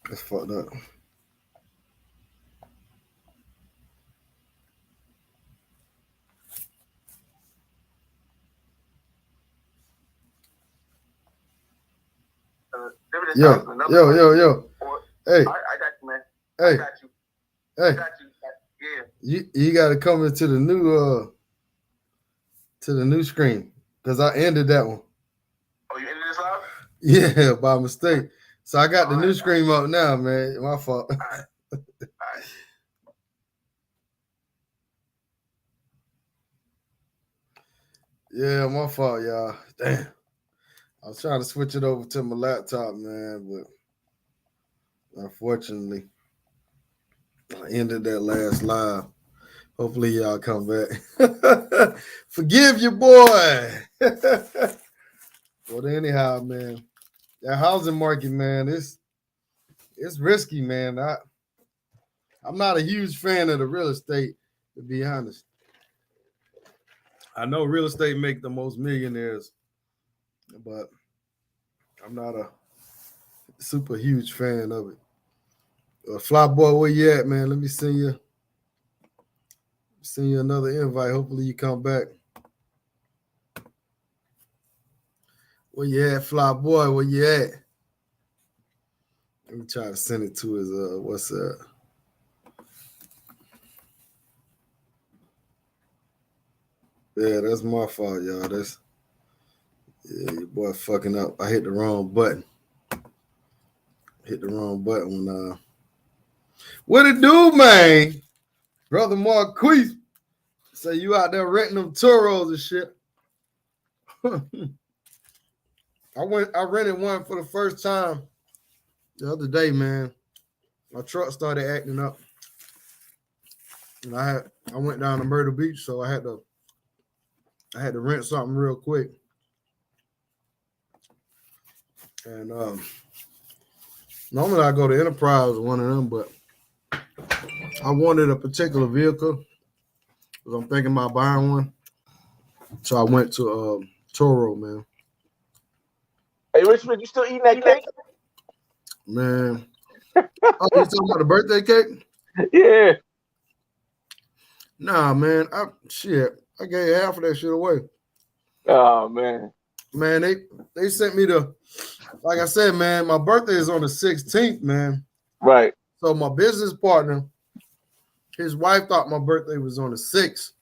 That's fucked up. Yo, yo, yo, yo. Hey, I got you, man. Hey, I got you. Hey, I got you. Yeah. You got to come into the new to the new screen because I ended that one. Oh, you ended this live? Yeah, by mistake. So I got the new screen up now, man. My fault. All right. All right. Yeah, my fault, y'all. Damn. I was trying to switch it over to my laptop, man, but unfortunately, I ended that last live. Hopefully, y'all come back. Forgive your boy. But anyhow, man, that housing market, man, it's risky, man. I'm not a huge fan of the real estate, to be honest. I know real estate make the most millionaires, but I'm not a super huge fan of it. Fly boy, where you at, man? Let me send you another invite. Hopefully you come back. Where you at, Fly boy? Where you at? Let me try to send it to his what's up. Yeah, that's my fault, y'all. Your boy fucking up. I hit the wrong button. When what it do, man? Brother Marquise say you out there renting them Toros and shit. I rented one for the first time the other day, man. My truck started acting up. And I went down to Myrtle Beach, so I had to rent something real quick. And normally I go to Enterprise or one of them, but I wanted a particular vehicle because I'm thinking about buying one. So I went to Toro, man. Hey, Richmond, you still eating that cake? Man. Oh, you talking about the birthday cake? Yeah. Nah, man. I gave half of that shit away. Oh, man. Man, they sent me like I said, man, my birthday is on the 16th, man. Right. So my business partner, his wife thought my birthday was on the 6th.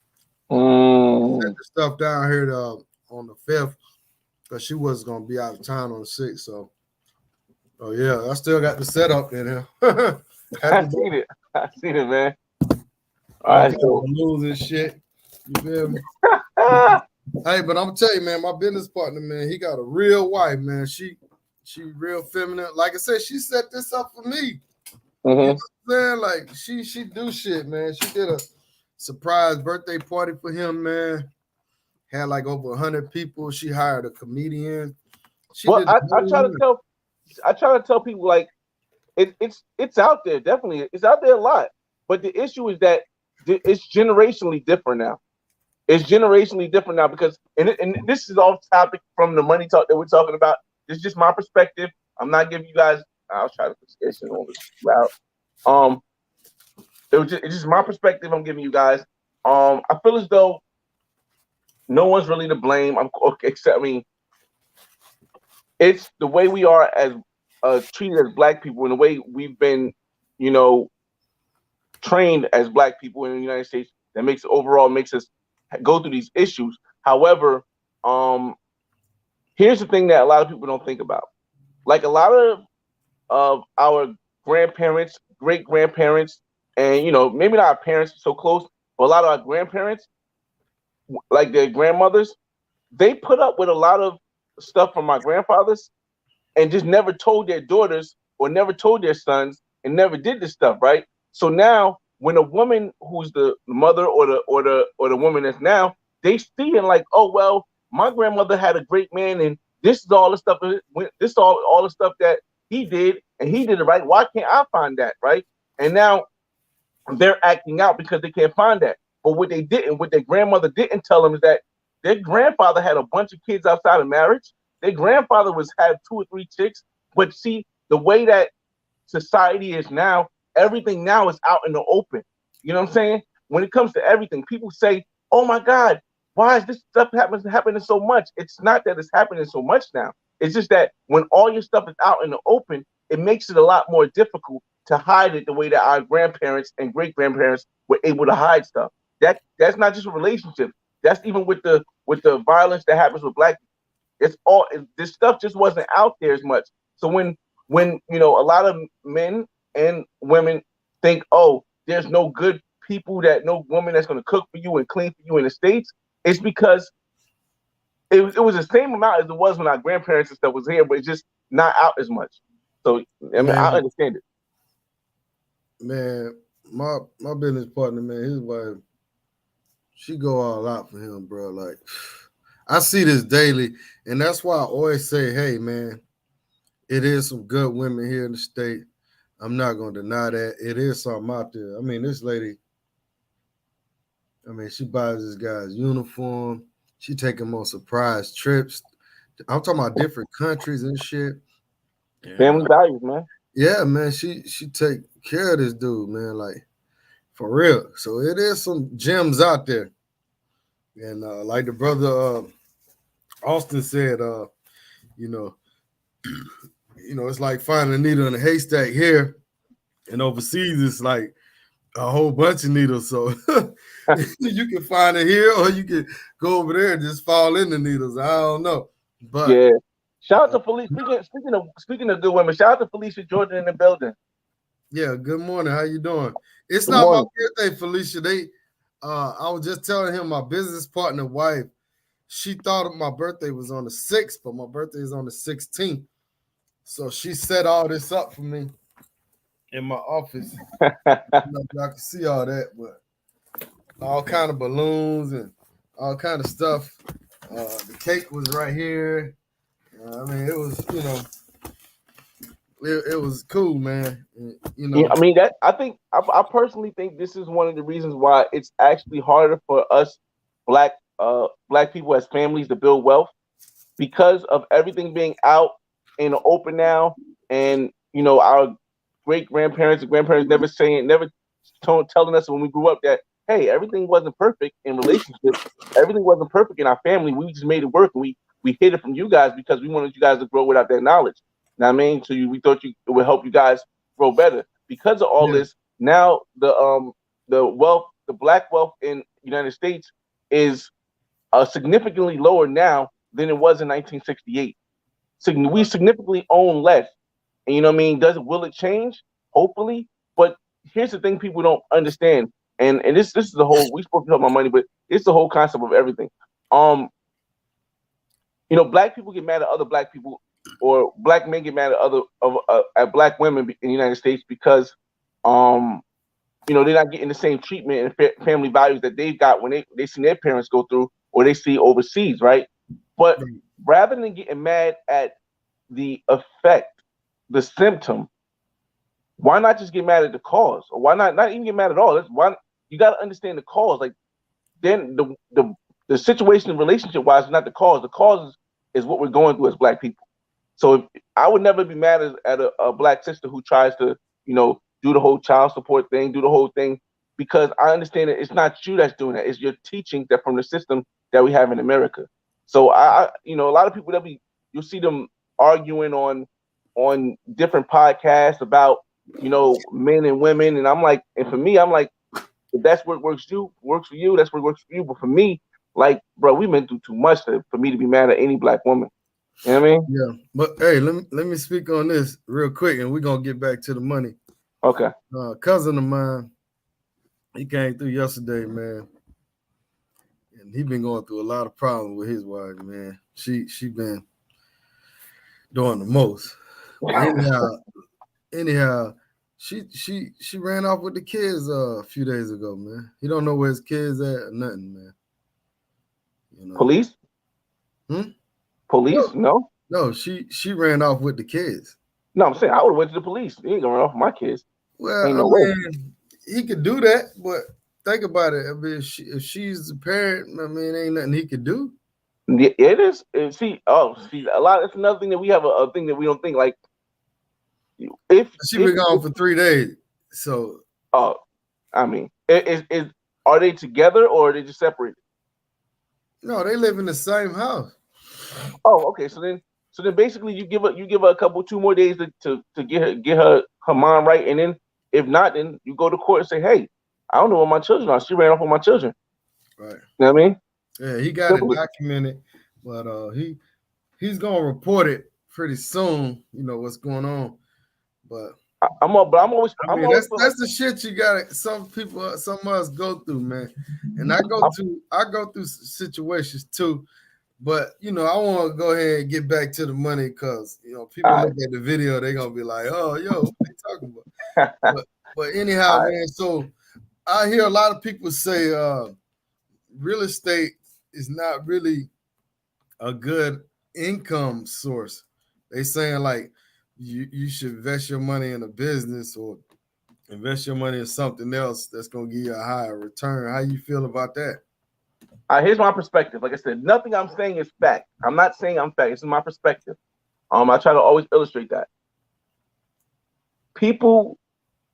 Sent the stuff down here on the 5th because she was going to be out of town on the 6th. So, oh, yeah, I still got the setup in here. I seen it. I seen it, man. All right, so balloons and shit. You feel me? Hey, but I'm gonna tell you, man, my business partner, man, he got a real wife, man. She real feminine. Like I said, she set this up for me. You know what I'm saying? Like she do shit, man. She did a surprise birthday party for him, man. Had like over 100 people. She hired a comedian. I try to tell people like it's out there, definitely. It's out there a lot. But the issue is that it's generationally different now. It's generationally different now because and this is off topic from the money talk that we're talking about. This is just my perspective. I'm not giving you guys. I'll try to put this on loud. It's just my perspective. I'm giving you guys. I feel as though no one's really to blame. Except it's the way we are as treated as black people and the way we've been, trained as black people in the United States that makes us go through these issues. However, here's the thing that a lot of people don't think about. Like a lot of our grandparents, great grandparents, and maybe not our parents so close, but a lot of our grandparents, like their grandmothers, they put up with a lot of stuff from my grandfathers and just never told their daughters or never told their sons and never did this stuff, right? So now when a woman who's the mother or the woman that's now, they see it like, oh well, my grandmother had a great man and this is all the stuff all the stuff that he did and he did it right. Why can't I find that, right? And now they're acting out because they can't find that. But what their grandmother didn't tell them is that their grandfather had a bunch of kids outside of marriage. Their grandfather had 2 or 3 chicks. But see, the way that society is now, everything now is out in the open. You know what I'm saying? When it comes to everything, people say, "Oh my God, why is this stuff happening so much?" It's not that it's happening so much now. It's just that when all your stuff is out in the open, it makes it a lot more difficult to hide it the way that our grandparents and great grandparents were able to hide stuff. That's not just a relationship. That's even with the violence that happens with black people. It's all this stuff just wasn't out there as much. So when you know a lot of men and women think, oh, there's no good people, that no woman that's going to cook for you and clean for you in the States, it's because it was the same amount as it was when our grandparents and stuff was here, but it's just not out as much. So I mean, I understand it. Man, my business partner, man, his wife, she go all out for him, bro. Like, I see this daily, and that's why I always say, hey, man, it is some good women here in the state. I'm not gonna deny that. It is something out there. I mean, this lady, I mean, she buys this guy's uniform. She take him on surprise trips. I'm talking about different countries and shit. Family values, man. Yeah, man. She take care of this dude, man. Like, for real. So it is some gems out there. And like the brother Austin said, you know, it's like finding a needle in a haystack here, and overseas it's like a whole bunch of needles. So you can find it here, or you can go over there and just fall in the needles. I don't know, but yeah. Shout out to Felicia. Speaking of good women, shout out to Felicia Jordan in the building. Yeah, good morning. How you doing? It's not my birthday, Felicia. I was just telling him my business partner wife, she thought my birthday was on the 6th, but my birthday is on the 16th. So she set all this up for me in my office. Y'all can see all that, but all kind of balloons and all kind of stuff. The cake was right here. I mean, it was, it was cool, man. Yeah, I mean, that I personally think this is one of the reasons why it's actually harder for us black people as families to build wealth, because of everything being out in the open now, and our great grandparents and grandparents never telling us when we grew up that, hey, everything wasn't perfect in relationships, everything wasn't perfect in our family. We just made it work, and we hid it from you guys because we wanted you guys to grow without that knowledge. You know what I mean? So we thought it would help you guys grow better. Because of all this, now the black wealth in the United States is significantly lower now than it was in 1968. So we significantly own less. And you know what I mean? Will it change? Hopefully. But here's the thing people don't understand. And this is the whole, we spoke about my money, but it's the whole concept of everything. Black people get mad at other black people, or black men get mad at black women in the United States because they're not getting the same treatment and family values that they've got when they see their parents go through, or they see overseas, right? But rather than getting mad at the effect, the symptom, why not just get mad at the cause? Or why not even get mad at all? You got to understand the cause. Like, then the situation relationship wise is not the cause. The cause is what we're going through as black people. So I would never be mad at a black sister who tries to, do the whole child support thing, do the whole thing, because I understand that it's not you that's doing that. It's your teaching that from the system that we have in America. So a lot of people you'll see them arguing on different podcasts about, men and women. And I'm like, and for me, I'm like, if that's what works for you, that's what works for you. But for me, like, bro, we've been through too much for me to be mad at any black woman. You know what I mean? Yeah. But hey, let me speak on this real quick, and we're gonna get back to the money. Okay. Cousin of mine, he came through yesterday, man. And he been going through a lot of problems with his wife, man. She been doing the most. Anyhow, she ran off with the kids a few days ago, man. He don't know where his kids at or nothing, man. Police? Police? No. No, she ran off with the kids. No, I'm saying I would have went to the police. He ain't gonna run off with my kids. Well, he could do that, but think about it. I mean, if she's the parent, I mean, ain't nothing he could do. It is. See, a lot. It's another thing that we have a thing that we don't think. Like, If She been gone for 3 days. So I mean, is are they together or are they just separated? no, they live in the same house. Oh, okay. So then basically you give her a couple 2 more days to get her mind right, and then if not, then you go to court and say, hey, I don't know where my children are. She ran off with my children. Right. You know what I mean? Yeah, he got it documented, but he's gonna report it pretty soon. You know what's going on, but I'm always. That's the shit you got. Some of us go through, man, and I go through situations too. But you know, I want to go ahead and get back to the money because you know people look at the video, they're gonna be like, "Oh, yo, what they talking about?" but anyhow, man. So I hear a lot of people say real estate is not really a good income source. They saying like you should invest your money in a business or invest your money in something else that's gonna give you a higher return. How you feel about that? Here's my perspective. Like I said, nothing I'm saying is fact. I'm not saying I'm fact. This is my perspective. I try to always illustrate that. People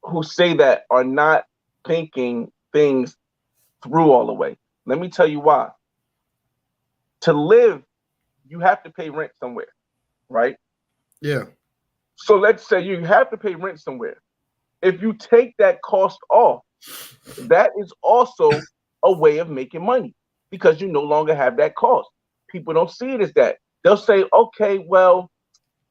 who say that are not thinking things through all the way. Let me tell you why. To live, you have to pay rent somewhere, right? Yeah. So let's say you have to pay rent somewhere. If you take that cost off, that is also a way of making money because you no longer have that cost. People don't see it as that. They'll say, okay, well,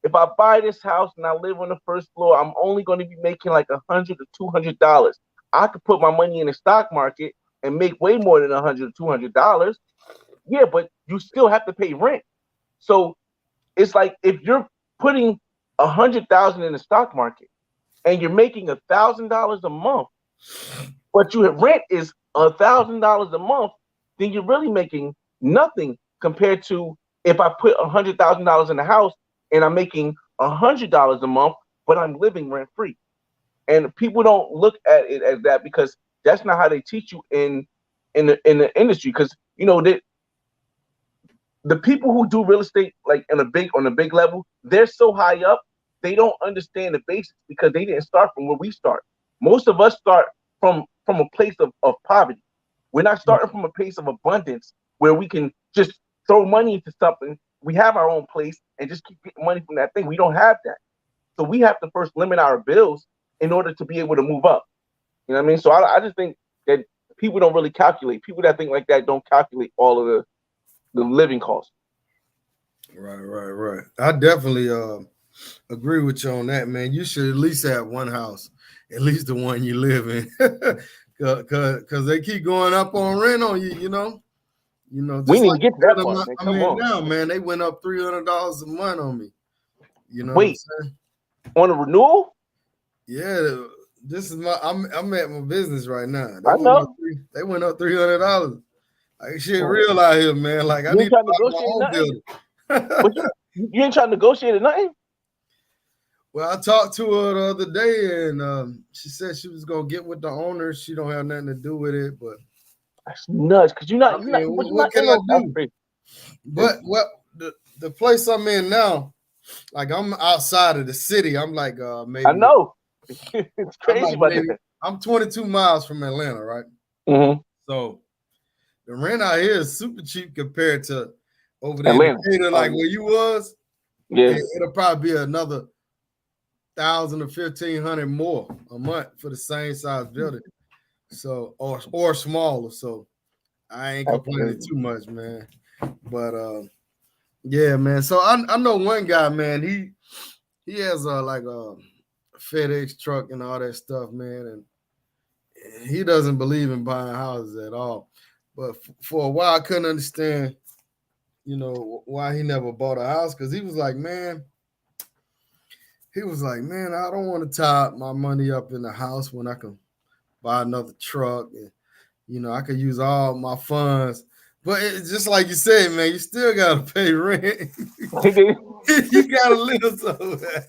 if I buy this house and I live on the first floor, I'm only going to be making like $100 or $200. I could put my money in the stock market and make way more than $100 or $200. Yeah, but you still have to pay rent. So it's like if you're putting $100,000 in the stock market and you're making $1,000 a month, but your rent is $1,000 a month, then you're really making nothing compared to if I put $100,000 in the house and I'm making $100 a month, but I'm living rent free. And people don't look at it as that because that's not how they teach you in the industry. Because you know that the people who do real estate like on a big level, they're so high up, they don't understand the basics because they didn't start from where we start. Most of us start from a place of poverty. We're not starting from a place of abundance where we can just throw money into something. We have our own place and just keep getting money from that thing. We don't have that. So we have to first limit our bills in order to be able to move up. You know what I mean? So I just think that people don't really calculate. People that think like that don't calculate all of the living costs. Right. I definitely agree with you on that, man. You should at least have one house, at least the one you live in, because they keep going up on rent on you. You know. We need to get to that part. Man. Come on. Now, man, they went up $300 a month on me. You know. Wait, on a renewal? Yeah, this is I'm at my business right now. They went up $300. Like shit, real out here, man. Like I need to buy my own building. You ain't trying to negotiate or nothing? Well, I talked to her the other day, and she said she was gonna get with the owner. She don't have nothing to do with it, but that's nuts. Because what can I do? But the place I'm in now, like I'm outside of the city. I'm like maybe I know it's crazy, but I'm 22 miles from Atlanta, right? Mm-hmm. So the rent out here is super cheap compared to over there in Decatur, like where you was. Yeah, it'll probably be another 1,000 or 1,500 more a month for the same size building. So or smaller. So I ain't complaining too much, man. But yeah, man. So I know one guy, man. He has like a FedEx truck and all that stuff, man, and he doesn't believe in buying houses at all. But for a while, I couldn't understand, you know, why he never bought a house because he was like, man, I don't want to tie my money up in the house when I can buy another truck and, you know, I could use all my funds. But it's just like you said, man, you still got to pay rent. You got to live somewhere.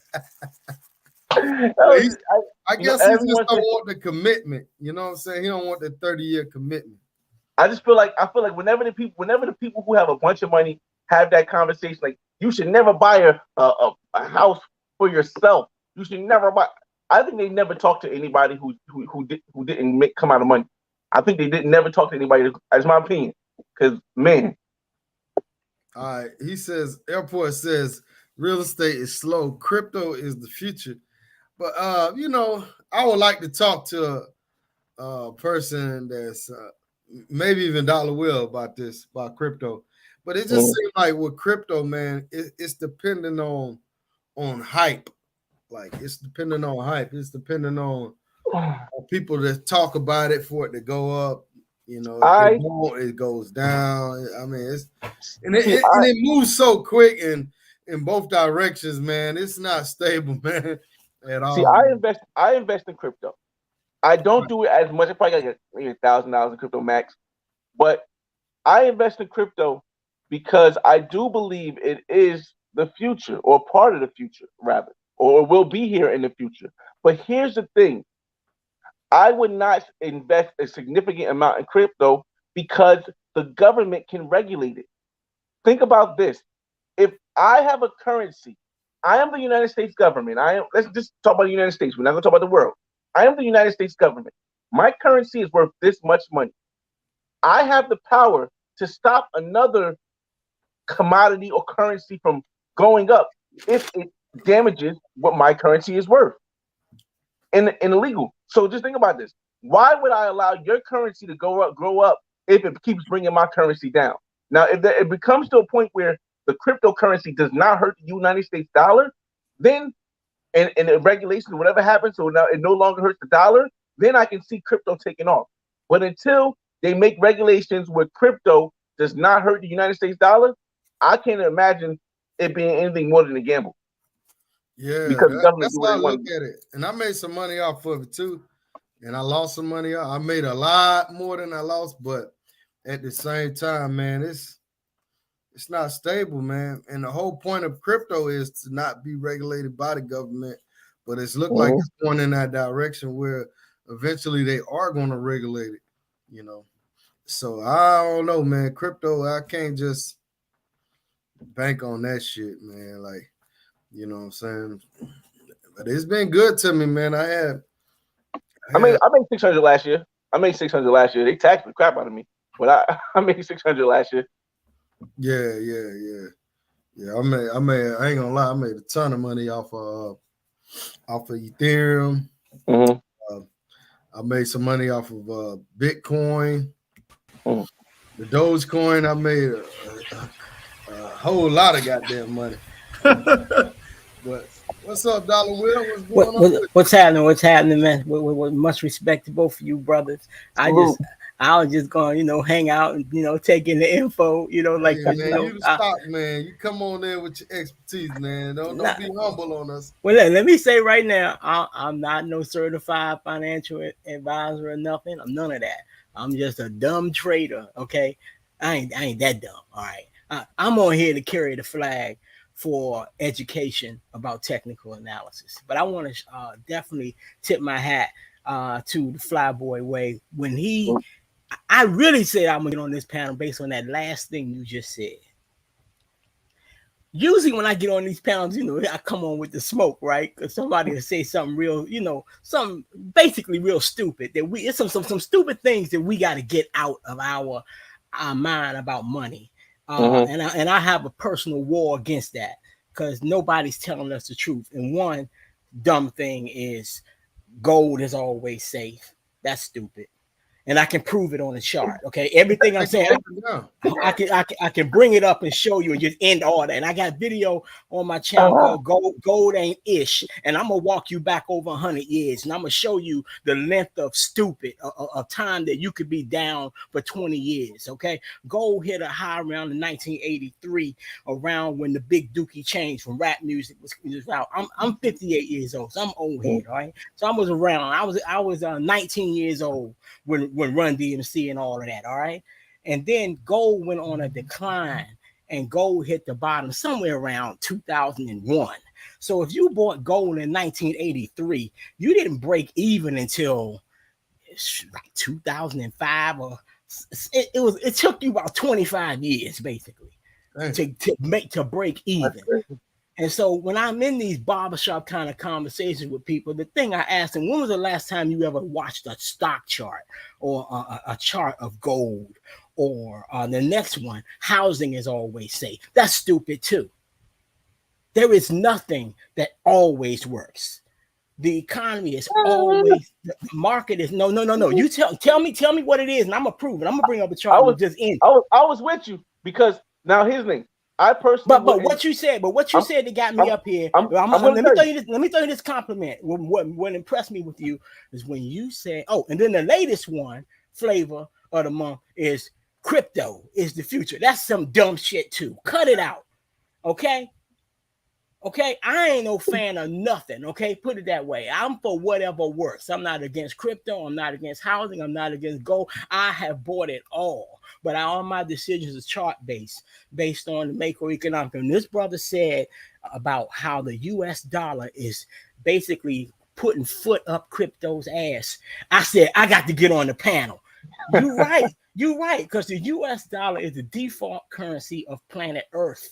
I guess he just don't want the commitment. You know what I'm saying? He don't want the 30-year commitment. I feel like whenever the people who have a bunch of money have that conversation, like you should never buy a house for yourself. You should never buy. I think they never talked to anybody who didn't come out of money. I think they didn't never talk to anybody. That's my opinion. Because man, all right. He says Airport says real estate is slow. Crypto is the future. But you know, I would like to talk to a person that's maybe even Dollar Will about crypto. But it just seems like with crypto, man, it's depending on hype. Like it's depending on hype. It's depending on people that talk about it for it to go up. You know, it goes down. I mean, it moves so quick and in both directions, man. It's not stable, man, at all. See, I invest in crypto. I don't do it as much. I probably got maybe $1,000 in crypto max, but I invest in crypto because I do believe it is the future, or part of the future, rather, or will be here in the future. But here's the thing: I would not invest a significant amount in crypto because the government can regulate it. Think about this: if I have a currency, I am the United States government. Let's just talk about the United States. We're not going to talk about the world. I am the United States government. My currency is worth this much money. I have the power to stop another commodity or currency from going up if it damages what my currency is worth in illegal. So just think about this. Why would I allow your currency to grow up if it keeps bringing my currency down? Now, if it becomes to a point where the cryptocurrency does not hurt the United States dollar, then and the regulation, whatever happens, so now it no longer hurts the dollar, then I can see crypto taking off. But until they make regulations where crypto does not hurt the United States dollar, I can't imagine it being anything more than a gamble. Yeah, because that's how I look at it. And I made some money off of it too. And I lost some money. I made a lot more than I lost, but at the same time, man, it's not stable, man. And the whole point of crypto is to not be regulated by the government, but it's looked like it's going in that direction where eventually they are going to regulate it, you know. So I don't know, man. Crypto, I can't just bank on that shit, man. Like, you know what I'm saying? But it's been good to me, man. I made 600 last year. They taxed the crap out of me, but I made 600 last year. Yeah. I ain't gonna lie, I made a ton of money off of Ethereum. I made some money off of Bitcoin. The Dogecoin, I made a whole lot of goddamn money. But what's up, Dollar Will? What's happening? What's happening, man? With much respect to both of you brothers. I was just going, you know, hang out and, you know, take in the info, you know, like man, you the stock man. You come on there with your expertise, man. Don't be humble on us. Well, let me say right now, I'm not no certified financial advisor or nothing. I'm none of that. I'm just a dumb trader. Okay, I ain't that dumb. All right, I'm on here to carry the flag for education about technical analysis. But I want to definitely tip my hat to the Flyboy Way when I really said I'm gonna get on this panel based on that last thing you just said. Usually when I get on these panels, you know, I come on with the smoke, right? Because somebody will say something real, you know, something basically real stupid that it's some stupid things that we got to get out of our mind about money. And I have a personal war against that because nobody's telling us the truth. And one dumb thing is gold is always safe. That's stupid. And I can prove it on the chart. Okay, everything I'm saying, I can bring it up and show you and just end all that. And I got video on my channel called Gold Ain't Ish, and I'm gonna walk you back over 100 years, and I'm gonna show you the length of of time that you could be down for 20 years. Okay, gold hit a high around in 1983, around when the Big Dookie changed from rap music was out. I'm 58 years old, so I'm old head, all right. So I was around. I was 19 years old when Run DMC and all of that, all right? And then gold went on a decline and gold hit the bottom somewhere around 2001. So if you bought gold in 1983, you didn't break even until like 2005 or it took you about 25 years basically to break even. And so when I'm in these barbershop kind of conversations with people, the thing I ask them, when was the last time you ever watched a stock chart or a chart of gold? Or the next one, housing is always safe. That's stupid too. There is nothing that always works. The economy is always, the market is no. You tell me what it is, and I'm gonna prove it. I'm gonna bring up a chart. I was with you because now here's the thing. I personally, but what you said that got me up here. Let me throw you this compliment. What impressed me with you is when you said, "Oh," and then the latest one, flavor of the month is crypto is the future. That's some dumb shit too. Cut it out, okay? Okay, I ain't no fan of nothing. Okay, put it that way. I'm for whatever works. I'm not against crypto. I'm not against housing. I'm not against gold. I have bought it all, but all my decisions are chart based on the macroeconomic. And this brother said about how the U.S. dollar is basically putting foot up crypto's ass. I said I got to get on the panel. You're right. You're right, because the U.S. dollar is the default currency of planet Earth.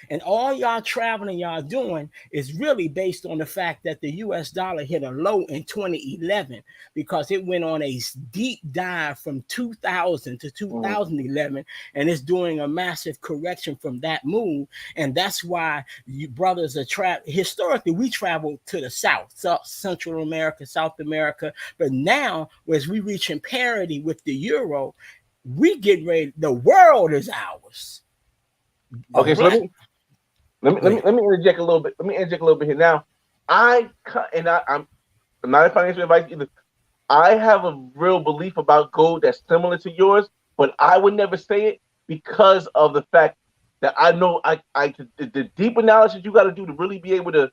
And all y'all traveling, y'all doing is really based on the fact that the U.S. dollar hit a low in 2011 because it went on a deep dive from 2000 to 2011, and it's doing a massive correction from that move. And that's why you brothers are historically, we traveled to the South, Central America, South America. But now, as we reaching parity with the euro, we get ready. The world is ours. Okay, so let me interject a little bit. Let me interject a little bit here. Now, I'm not a financial advice either. I have a real belief about gold that's similar to yours, but I would never say it because of the fact that I know the deep analysis you got to do to really be able to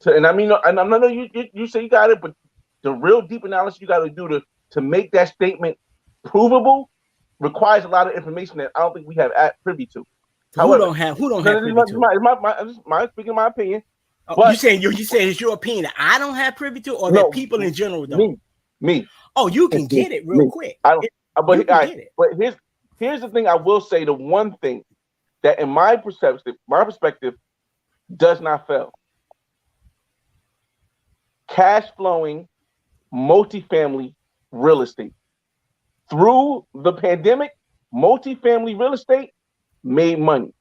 and I mean, and I know you say you got it, but the real deep analysis you got to do to make that statement provable requires a lot of information that I don't think we have privy to. Who don't have privy to? My speaking my opinion. But you saying it's your opinion that I don't have privy to, or that people in general don't? Me. Oh, you can get it real quick. But here's the thing I will say, the one thing that in my perspective does not fail. Cash flowing multifamily real estate. Through the pandemic, multifamily real estate made money.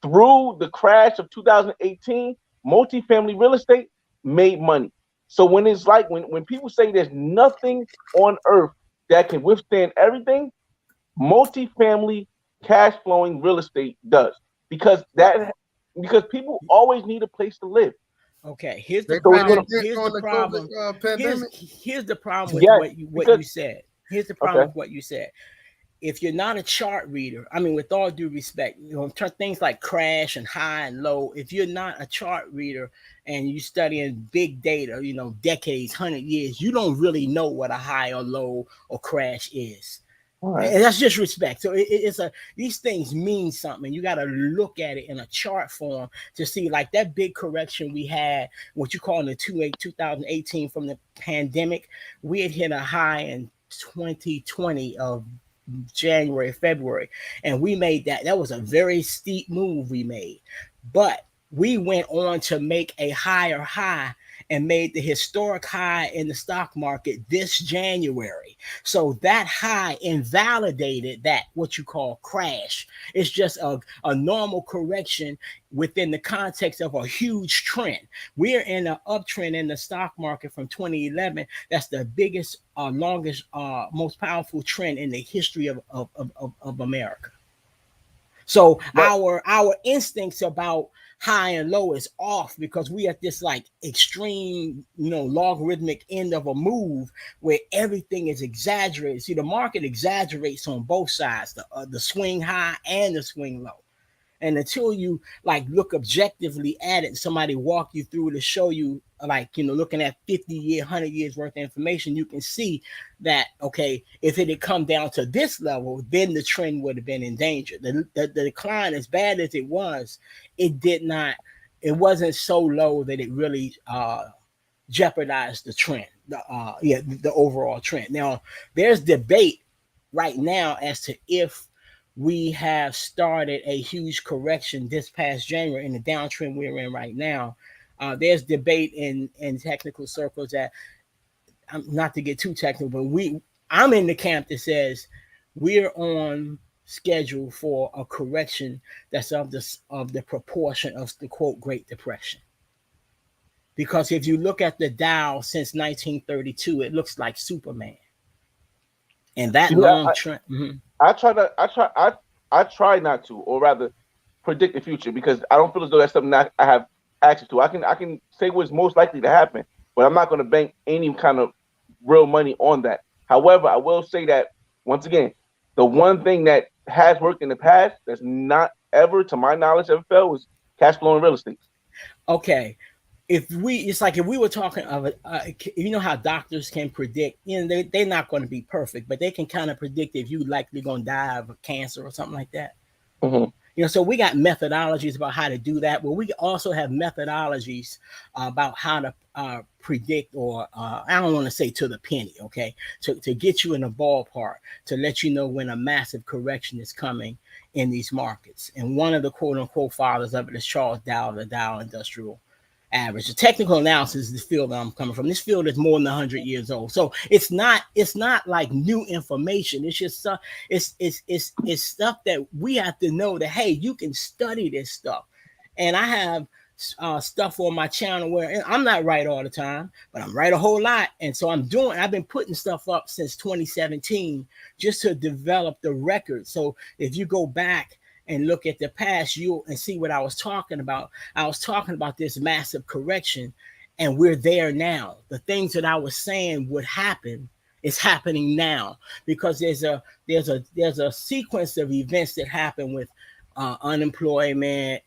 Through the crash of 2018, multifamily real estate made money. So when it's like when people say there's nothing on earth that can withstand everything, multifamily cash flowing real estate does. Because people always need a place to live. Okay, here's the problem. Here's the problem with what you said. Here's the problem with what you said. If you're not a chart reader, I mean, with all due respect, things like crash and high and low, if you're not a chart reader and you studying big data, decades, 100 years, you don't really know what a high or low or crash is. Right. And that's just respect. So these things mean something. You got to look at it in a chart form to see, like that big correction we had, what you call in the 2018 from the pandemic. We had hit a high in 2020 of January, February, and we made that was a very steep move we made, but we went on to make a higher high and made the historic high in the stock market this January. So that high invalidated that what you call crash. It's just a normal correction within the context of a huge trend. We're in an uptrend in the stock market from 2011. That's the biggest, longest, most powerful trend in the history of America. So our instincts about high and low is off because we at this like extreme, logarithmic end of a move where everything is exaggerated. See, the market exaggerates on both sides, the swing high and the swing low. And until you look objectively at it, somebody walk you through to show you, looking at 50 years, 100 years worth of information, you can see that, okay, if it had come down to this level, then the trend would have been in danger. The decline, as bad as it was, it wasn't so low that it really jeopardized the trend, the overall trend. Now, there's debate right now as to if we have started a huge correction this past January in the downtrend we're in right now. There's debate in technical circles that, not to get too technical, but I'm in the camp that says we're on schedule for a correction that's of the proportion of the quote Great Depression. Because if you look at the Dow since 1932, it looks like Superman. And that long trend. Mm-hmm. I try not to, or rather predict the future, because I don't feel as though that's something that I have access to. I can say what's most likely to happen, but I'm not going to bank any kind of real money on that. However, I will say that once again, the one thing that has worked in the past that's not ever, to my knowledge, ever failed was cash flow and real estate. Okay. It's like if we were talking of you know how doctors can predict, they're not going to be perfect, but they can kind of predict if you likely going to die of cancer or something like that. Mm-hmm. So we got methodologies about how to do that. Well, we also have methodologies about how to predict, or I don't want to say to the penny, okay, to get you in the ballpark, to let you know when a massive correction is coming in these markets. And one of the quote unquote fathers of it is Charles Dow, the Dow Industrial Average. The technical analysis is the field that I'm coming from. This field is more than 100 years old, so it's not like new information. It's just it's stuff that we have to know that, hey, you can study this stuff. And I have stuff on my channel where I'm not right all the time, but I'm right a whole lot. And so I've been putting stuff up since 2017 just to develop the record. So if you go back and look at the past, you'll see what I was talking about. I was talking about this massive correction, and we're there now. The things that I was saying would happen is happening now, because there's a sequence of events that happen with unemployment,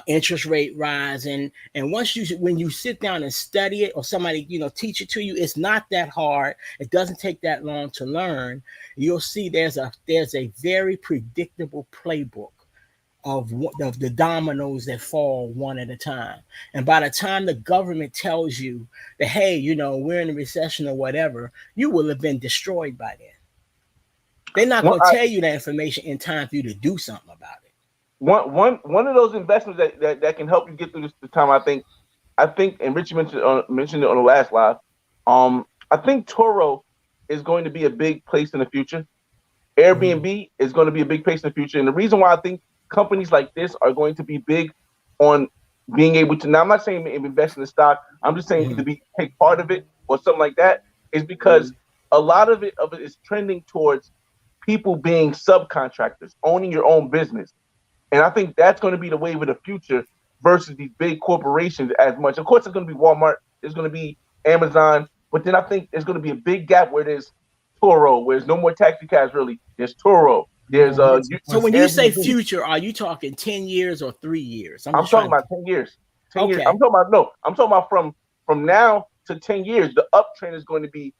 interest rate rising, and when you sit down and study it, or somebody teach it to you, it's not that hard. It doesn't take that long to learn. You'll see there's a very predictable playbook of the dominoes that fall one at a time. And by the time the government tells you that, hey, we're in a recession or whatever, you will have been destroyed by then. They're not going to tell you that information in time for you to do something about it. One of those investments that can help you get through this time, I think, and Richie mentioned it on the last live. I think Turo is going to be a big place in the future. Airbnb is going to be a big place in the future, and the reason why I think companies like this are going to be big on being able to, now I'm not saying invest in the stock, I'm just saying to take part of it or something like that, is because a lot of it is trending towards people being subcontractors, owning your own business. And I think that's going to be the wave of the future versus these big corporations as much. Of course, it's going to be Walmart, there's going to be Amazon, but then I think there's going to be a big gap where there's Turo, where there's no more taxi cabs really. There's Turo. There's so when you say future, are you talking 10 years or 3 years? I'm talking about 10 years. 10 years. I'm talking about from now to 10 years. The uptrend is going to be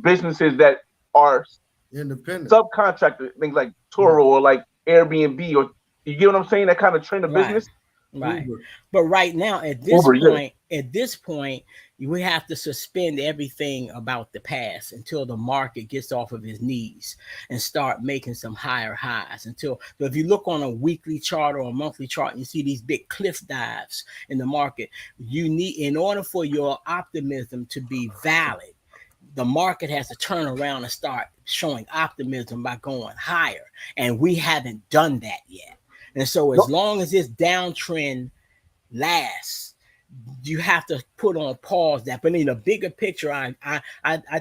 businesses that are independent, subcontractor, things like Turo or like Airbnb, or you get what I'm saying? That kind of trend of business. Right. But right now, at this point, we have to suspend everything about the past until the market gets off of its knees and start making some higher highs. So if you look on a weekly chart or a monthly chart and you see these big cliff dives in the market, you need, in order for your optimism to be valid, the market has to turn around and start showing optimism by going higher. And we haven't done that yet. And so as long as this downtrend lasts, you have to put on pause that. But in the bigger picture, I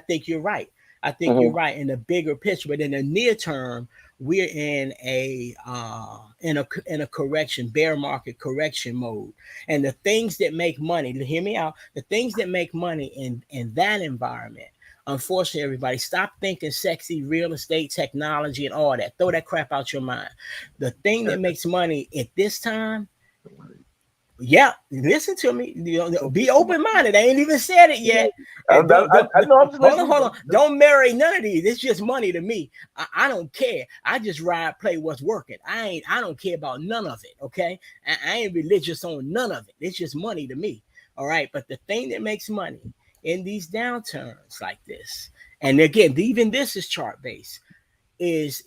think you're right. I think you're right in the bigger picture. But in the near term, we're in a correction, bear market correction mode. And the things that make money, hear me out, the things that make money in that environment, unfortunately, everybody, stop thinking sexy real estate, technology, and all that. Throw that crap out your mind. The thing that makes money at this time, listen to me. Be open-minded. I ain't even said it yet. Hold on. Don't marry none of these. It's just money to me. I don't care. I just play what's working. I don't care about none of it. Okay, I ain't religious on none of it. It's just money to me. All right, but the thing that makes money in these downturns like this, and again, even this is chart based. is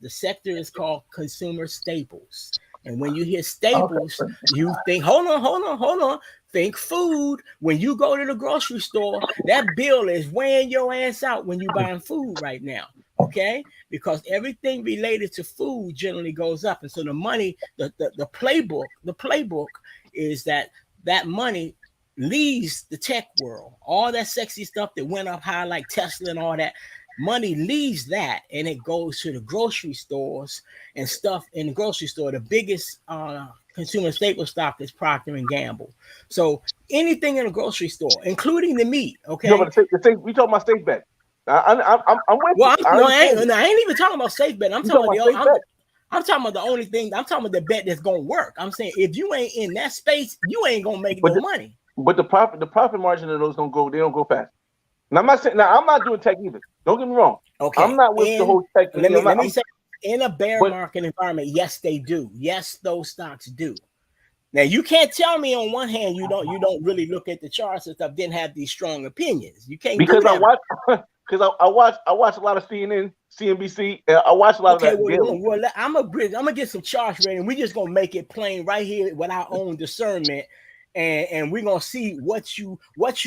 the sector is called consumer staples. And when you hear staples, you think, hold on. Think food. When you go to the grocery store, that bill is weighing your ass out when you're buying food right now. Okay, because everything related to food generally goes up, and so the money, the playbook is that money leaves the tech world. All that sexy stuff that went up high, like Tesla and all that, money leaves that, and it goes to the grocery stores and stuff in the grocery store. The biggest consumer staple stock is Procter and Gamble. So anything in a grocery store, including the meat. Okay, we talking about safe bet. I'm with well, you. I ain't even talking about safe bet. I'm talking about the only thing. I'm talking about the bet that's gonna work. I'm saying if you ain't in that space, you ain't gonna make no money. But the profit margin of those don't go fast. And I'm not saying now I'm not doing tech either. Don't get me wrong. Okay, I'm not with the whole tech. Let me say, in a bear market environment, yes, they do. Yes, those stocks do. Now you can't tell me on one hand you don't really look at the charts and stuff, then have these strong opinions. You can't because do that. I watch a lot of CNN, CNBC. I watch a lot of that. Well, I'm gonna get some charts ready, and we're just gonna make it plain right here with our own discernment, and we're gonna see what you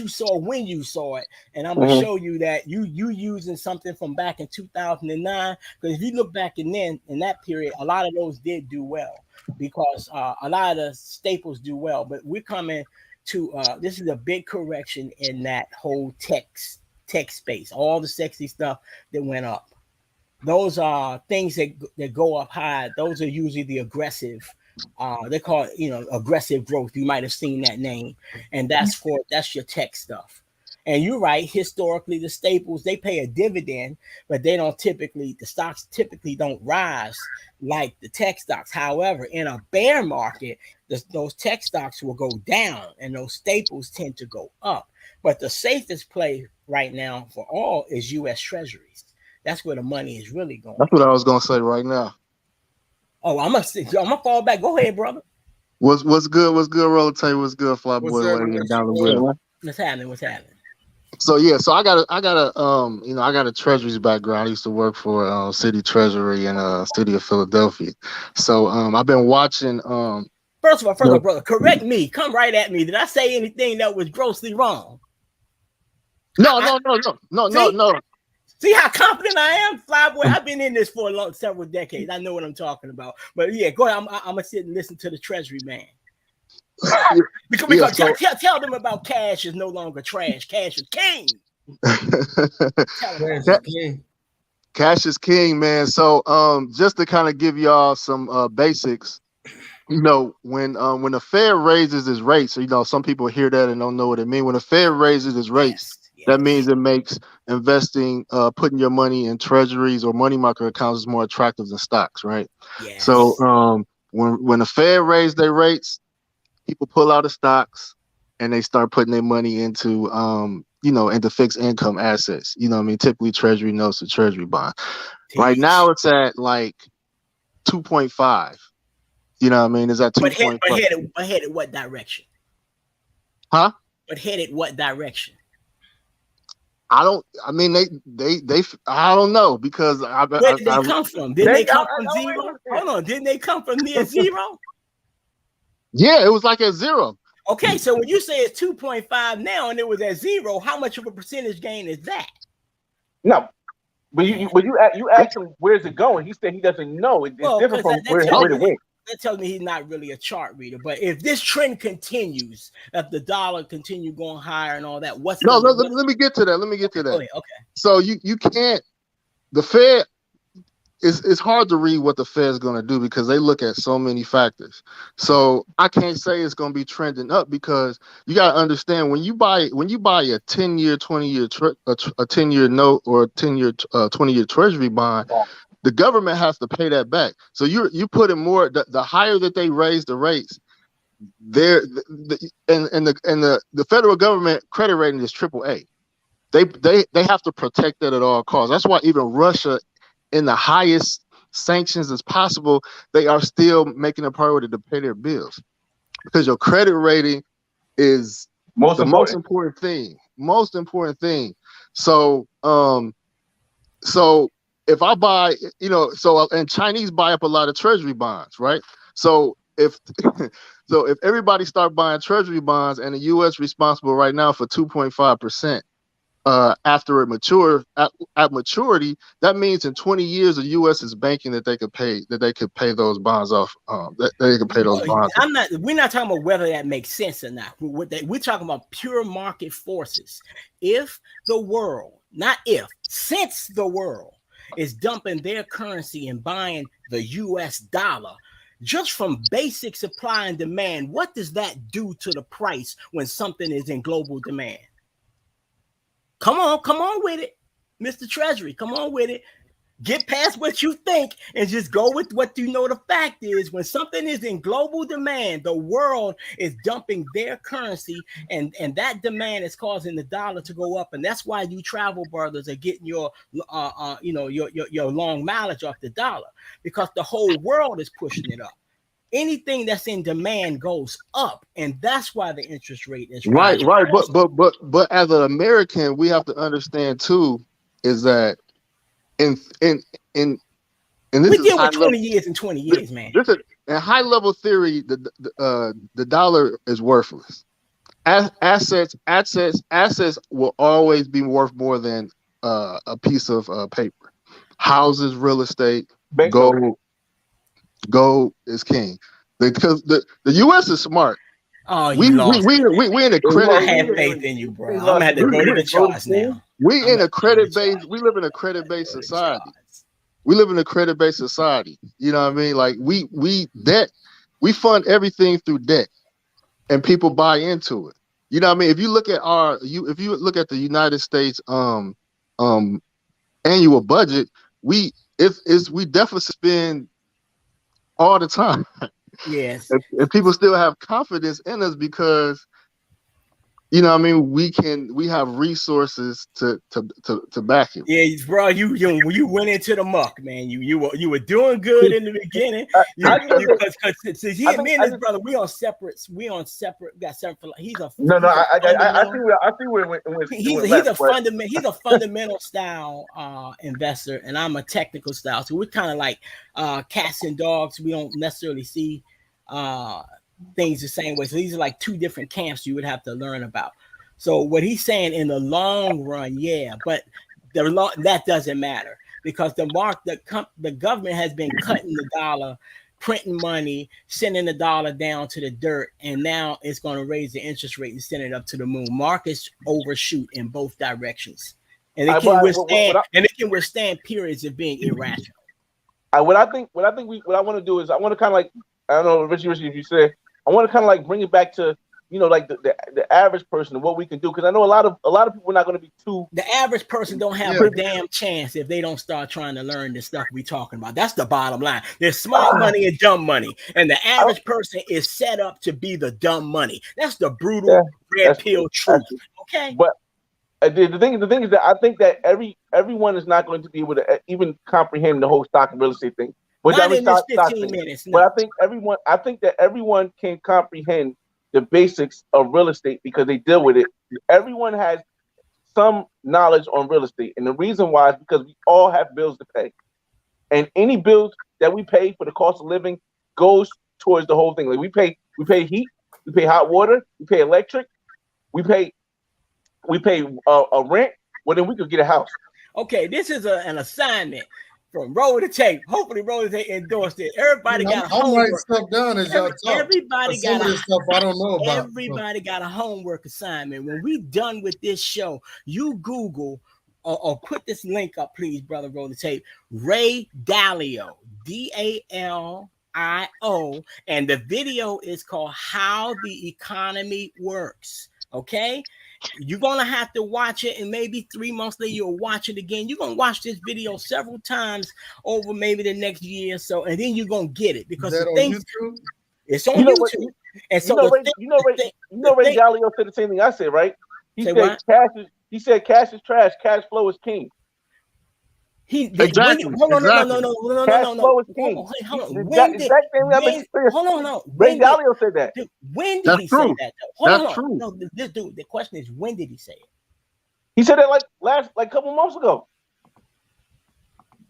saw when you saw it, and I'm gonna show you that you using something from back in 2009. Because if you look back in that period, a lot of those did do well because a lot of the staples do well. But we're coming to this is a big correction in that whole tech space, all the sexy stuff that went up. Those are things that go up high. Those are usually the aggressive. They call it, aggressive growth. You might have seen that name, and that's your tech stuff. And you're right. Historically, the staples, they pay a dividend, but the stocks typically don't rise like the tech stocks. However, in a bear market, those tech stocks will go down, and those staples tend to go up. But the safest play right now for all is U.S. Treasuries. That's where the money is really going. That's what I was gonna say right now. Oh, I'm gonna fall back. Go ahead, brother. What's good? What's good, Roller? What's good, Fly Boy? Down the way. What's happening? So I got a Treasuries background. I used to work for City Treasury in City of Philadelphia. So I've been watching. First of all, brother, correct me. Come right at me. Did I say anything that was grossly wrong? No. See how confident I am, Flyboy? I've been in this for several decades. I know what I'm talking about. But yeah, go ahead. I'm gonna sit and listen to the Treasury man. because tell them about cash is no longer trash. Cash is king. Cash is king, man. So just to kind of give y'all some basics. When the Fed raises its rates, so some people hear that and don't know what it means. When the Fed raises its rates, that means it makes investing, putting your money in treasuries or money market accounts is more attractive than stocks, right? Yes. So when the Fed raised their rates, people pull out of stocks and they start putting their money into into fixed income assets. Typically treasury notes or treasury bond. Right now it's at like 2.5. Is that 2.5? But headed what direction? Huh? But headed what direction? They I don't know because where did they come from? Didn't they come from zero? Hold on, didn't they come from near zero? Yeah, it was like at zero. Okay, so when you say it's 2.5 now and it was at zero, how much of a percentage gain is that? No. But you asked him where's it going. He said he doesn't know. It's different from where it went. That tells me he's not really a chart reader. But if this trend continues, if the dollar continue going higher and all that, let me get to that. Okay. So you can't. The Fed it's hard to read what the Fed's going to do because they look at so many factors. So I can't say it's going to be trending up because you got to understand when you buy a 10-year, 20-year, a 10-year note or a 10-year, 20-year treasury bond. The government has to pay that back. So you put in more. The higher that they raise the rates, the federal government credit rating is AAA. They have to protect that at all costs. That's why even Russia, in the highest sanctions as possible, they are still making a priority to pay their bills because your credit rating is most important thing. So if I buy, and Chinese buy up a lot of treasury bonds, right? So if everybody start buying treasury bonds, and the U.S. responsible right now for 2.5%. After it mature at maturity, that means in 20 years the U.S. is banking that they could pay those bonds off. That they could pay those bonds. We're not talking about whether that makes sense or not. We're talking about pure market forces. If the world, since the world is dumping their currency and buying the U.S. dollar, just from basic supply and demand, what does that do to the price when something is in global demand? Come on with it, Mr. Treasury. Come on with it. Get past what you think and just go with what you know the fact is. When something is in global demand, the world is dumping their currency, and that demand is causing the dollar to go up. And that's why you travel brothers are getting your long mileage off the dollar, because the whole world is pushing it up. Anything that's in demand goes up, and that's why the interest rate is right. But as an American, we have to understand too is that in this we deal with 20 years and 20 years, man. This is in high level theory. The dollar is worthless. Assets will always be worth more than a piece of paper. Houses, real estate, gold is king, because the U.S. is smart. Oh, we in a credit. I have faith in you, bro. I'm gonna have to go to the charts now. We in a credit based. We live in a credit based society. We live in a credit based society. You know what I mean? Like we fund everything through debt, and people buy into it. You know what I mean? If you look at the United States annual budget, we deficit spend all the time. Yes. And people still have confidence in us because, you know what I mean, we have resources to back it. Yeah, bro, you went into the muck, man. You were doing good in the beginning. Me and this brother, we got separate. He's a I see where it went. He's a fundamental style investor, and I'm a technical style. So we're kind of like cats and dogs. We don't necessarily see things the same way. So these are like two different camps you would have to learn about. So what he's saying in the long run, yeah, but that doesn't matter, because the government has been cutting the dollar, printing money, sending the dollar down to the dirt, and now it's going to raise the interest rate and send it up to the moon. Markets overshoot in both directions, and it can withstand periods of being irrational. What I want to do is I want to kind of like, I don't know, Richie, if you said, I want to kind of like bring it back to, you know, like the average person and what we can do, because I know a lot of people are not going to be too. The average person don't have a damn chance if they don't start trying to learn the stuff we talking about. That's the bottom line. There's smart money and dumb money, and the average person is set up to be the dumb money. That's the brutal red pill truth. Okay, but the thing is that I think that everyone is not going to be able to even comprehend the whole stock and real estate thing. Not in this 15 minutes. No. But I think that everyone can comprehend the basics of real estate because they deal with it. Everyone has some knowledge on real estate, and the reason why is because we all have bills to pay, and any bills that we pay for the cost of living goes towards the whole thing. Like we pay heat, we pay hot water, we pay electric, we pay a rent. Well, then we could get a house. Okay, this is an assignment from Roll the Tape. Hopefully, Roll the Tape endorsed it. Everybody got homework. I'm writing stuff down as y'all talk. Everybody got stuff I don't know about. Everybody got a homework assignment. When we done with this show, you Google or put this link up, please, brother. Roll the Tape. Ray Dalio, Dalio, and the video is called "How the Economy Works." Okay. You're gonna have to watch it, and maybe 3 months later you'll watch it again. You're gonna watch this video several times over maybe the next year or so, and then you're gonna get it because it's on YouTube. And so Ray Dalio said the same thing I said, right? He said cash is trash, cash flow is king. Exactly. Hold on. Ray Dalio said that. When did he say that? That's true. No, this dude. The question is, when did he say it? He said it like a couple months ago.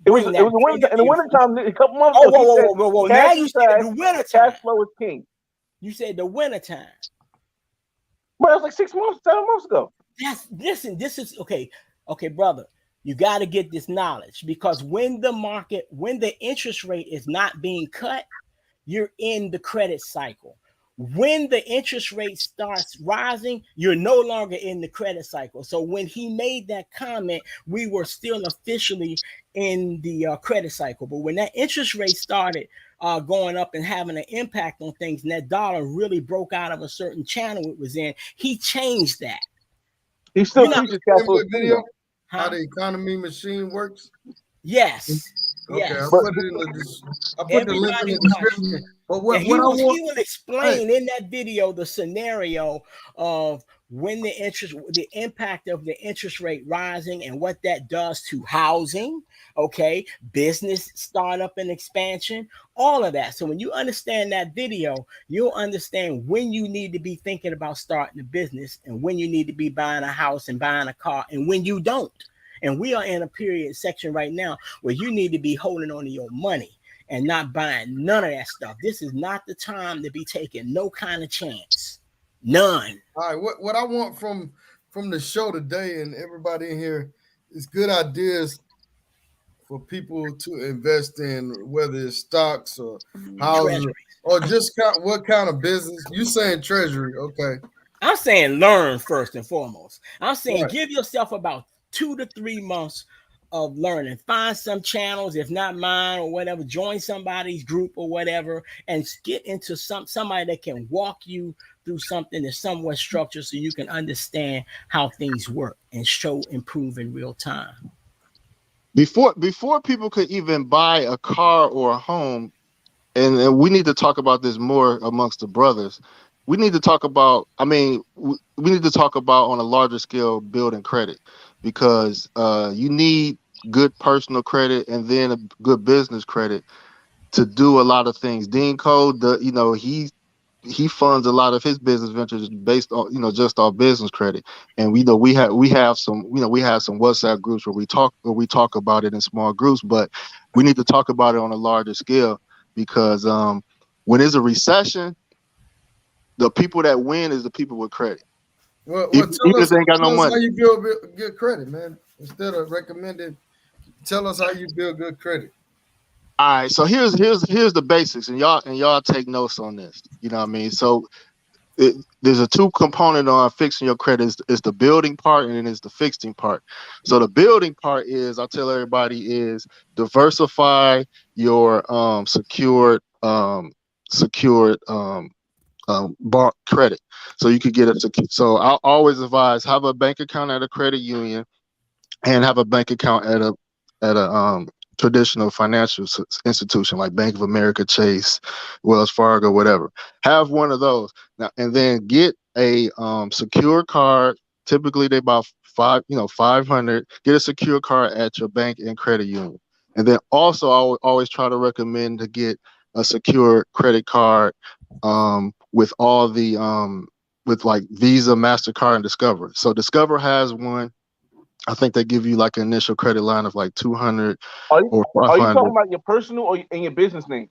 It was bring it was the winter, in the wintertime, a couple months Oh, ago. He said, whoa. cash Now you is said fast, the winter cash time. flow is king. You said the winter time. But it was like 6 months, 7 months ago. Listen, this is okay, brother. You got to get this knowledge, because when the interest rate is not being cut, you're in the credit cycle. When the interest rate starts rising, you're no longer in the credit cycle. So when he made that comment, we were still officially in the credit cycle. But when that interest rate started going up and having an impact on things, and that dollar really broke out of a certain channel it was in, he changed that. He still preaches cash flow video. How the economy machine works? Yes. Okay, yes. I put the link in the description. But what he will explain in that video the scenario of when the impact of the interest rate rising and what that does to housing, okay, business startup and expansion, all of that. So when you understand that video, you'll understand when you need to be thinking about starting a business and when you need to be buying a house and buying a car and when you don't. And we are in a period section right now where you need to be holding on to your money and not buying none of that stuff. This is not the time to be taking no kind of chance. None. All right. What I want from the show today and everybody in here is good ideas for people to invest in, whether it's stocks or houses or just what kind of business. You saying treasury, okay? I'm saying learn first and foremost. I'm saying give yourself about 2 to 3 months of learning. Find some channels, if not mine or whatever, join somebody's group or whatever, and get into somebody that can walk you through something that's somewhat structured so you can understand how things work and improve in real time. Before people could even buy a car or a home, and we need to talk about this more amongst the brothers. We need to talk about, we need to talk about on a larger scale building credit, because you need good personal credit and then a good business credit to do a lot of things. Dean Code, he funds a lot of his business ventures based on, just our business credit. And we have some WhatsApp groups where we talk about it in small groups, but we need to talk about it on a larger scale, because when there's a recession, the people that win is the people with credit. Well, even if they ain't got no money. How you build good credit, man? Instead of recommending, tell us how you build good credit. All right, so here's the basics, and y'all take notes on this. You know what I mean? So there's a 2 component on fixing your credit. Is the building part, and then is the fixing part. So the building part is, I'll tell everybody, is diversify your secured bar credit, so you could get it. So I always advise, have a bank account at a credit union and have a bank account at a traditional financial institution like Bank of America, Chase, Wells Fargo, whatever. Have one of those now, and then get a secure card. Typically they about 500. Get a secure card at your bank and credit union. And then also I would always try to recommend to get a secure credit card with all the with like Visa, MasterCard, and Discover. So Discover has one. I think they give you like an initial credit line of like 200 or 500. Are you talking about your personal or in your business name?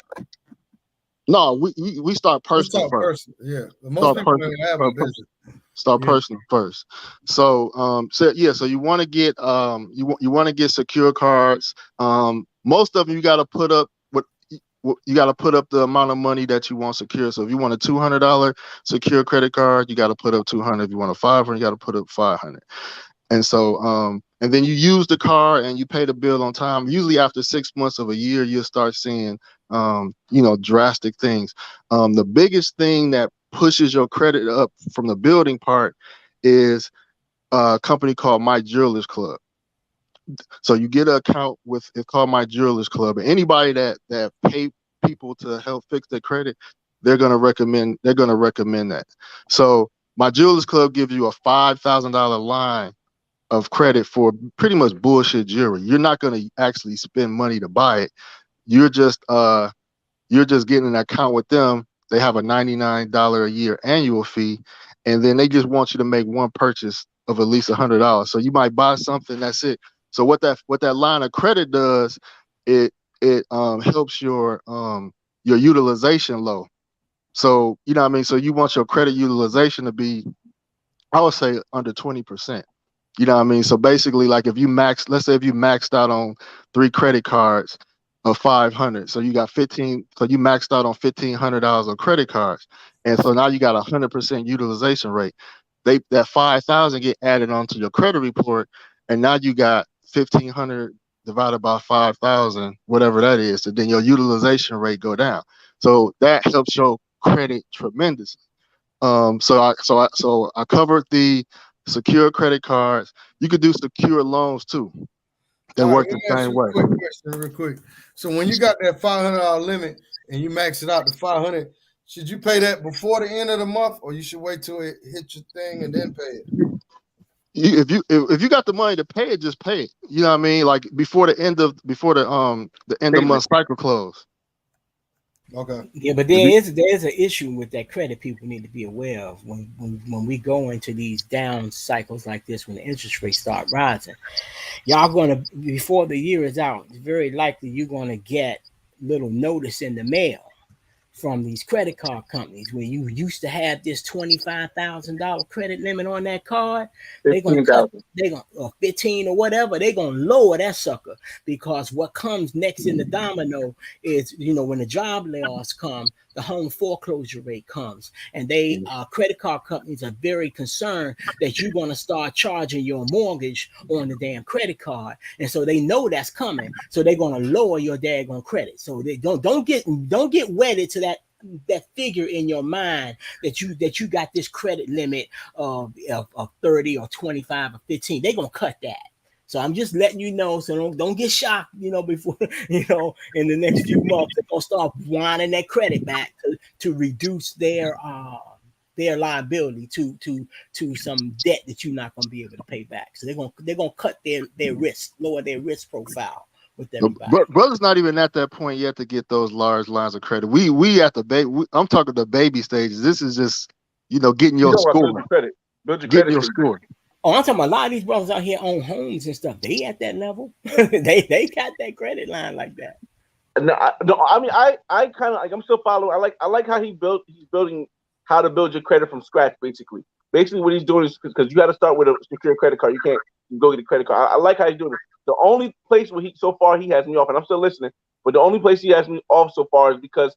No, we start personal first. Yeah, most people have a business. Start personal first. So so you want to get you want to get secure cards. Most of them you got to put up the amount of money that you want secure. So if you want a $200 secure credit card, you got to put up 200. If you want a 500, you got to put up 500. And so, and then you use the card and you pay the bill on time. Usually after 6 months of a year, you'll start seeing, drastic things. The biggest thing that pushes your credit up from the building part is a company called My Jewelers Club. So you get an account with, it's called My Jewelers Club. And anybody that pay people to help fix their credit, they're gonna recommend that. So My Jewelers Club gives you a $5,000 line of credit for pretty much bullshit jewelry. You're not going to actually spend money to buy it. You're just getting an account with them. They have a $99 a year annual fee, and then they just want you to make one purchase of at least $100. So you might buy something, that's it. So what that line of credit does it helps your utilization low. So you know what I mean. So you want your credit utilization to be, I would say, under 20%. You know what I mean? So basically, like if you let's say if you maxed out on 3 credit cards of 500, so you got 15, so you maxed out on $1,500 on credit cards, and so now you got 100% utilization rate. That 5,000 get added onto your credit report, and now you got 1,500 divided by 5,000, whatever that is. So then your utilization rate go down. So that helps your credit tremendously. So I covered the secure credit cards. You could do secure loans too. They All right, work let the me ask same you way. a quick question, real quick. So when you got that $500 limit and you max it out to 500, should you pay that before the end of the month, or you should wait till it hit your thing and then pay it? If you got the money to pay it, just pay it. You know what I mean? Like before the end of month cycle close. Okay. Yeah, but there is an issue with that credit people need to be aware of when we go into these down cycles like this, when the interest rates start rising. Y'all gonna, before the year is out, it's very likely you're gonna get little notice in the mail from these credit card companies where you used to have this $25,000 credit limit on that card. They're gonna cut, 15 or whatever. They're gonna lower that sucker, because what comes next in the domino is, when the job layoffs come, the home foreclosure rate comes, and they credit card companies are very concerned that you're going to start charging your mortgage on the damn credit card, and so they know that's coming, so they're going to lower your daggone credit. So they don't get wedded to that figure in your mind that you got this credit limit of 30 or 25 or 15. They're going to cut that. So I'm just letting you know, so don't get shocked, before, in the next few months, they're going to start winding that credit back to reduce their liability to some debt that you're not going to be able to pay back. So they're going to cut their risk, lower their risk profile with everybody. But brother's not even at that point yet to get those large lines of credit. We at the baby. I'm talking the baby stages. This is just, getting your score. Build your getting credit your score. Oh, I'm talking about a lot of these brothers out here own homes and stuff. They at that level. they got that credit line like that. No, I mean, I kind of like, I'm still following. I like how he's building how to build your credit from scratch. Basically what he's doing is, because you got to start with a secure credit card. You can't go get a credit card. I like how he's doing it. The only place where he has me off, and I'm still listening, but the only place he has me off so far is because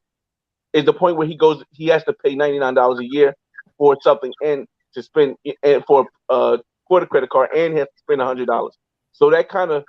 is the point where he has to pay $99 a year for something and to spend and for the credit card, and he has to spend $100. So that kind of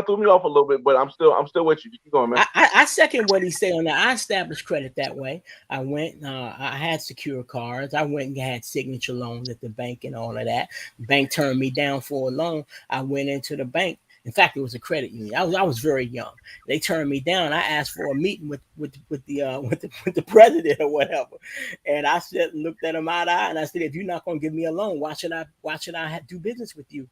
threw me off a little bit, but I'm still with you. Keep going, man. I second what he's saying on that. I established credit that way. I went, I had secure cards. I went and had signature loans at the bank and all of that. Bank turned me down for a loan. I went into the bank. In fact, it was a credit union. I was very young. They turned me down. I asked for a meeting with the president or whatever, and I looked at him eye to eye, and I said, "If you're not going to give me a loan, why should I do business with you?"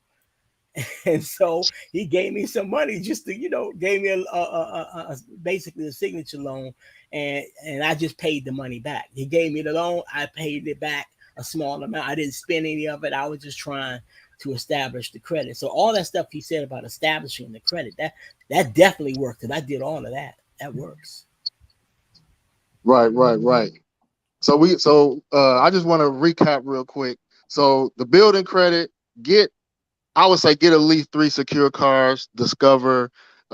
And so he gave me some money just to, gave me a basically a signature loan, and I just paid the money back. He gave me the loan. I paid it back a small amount. I didn't spend any of it. I was just trying to establish the credit. So all that stuff he said about establishing the credit, that definitely worked. And I did all of that. That works. Right. So I just want to recap real quick. So the building credit, I would say get at least 3 secure cards, Discover,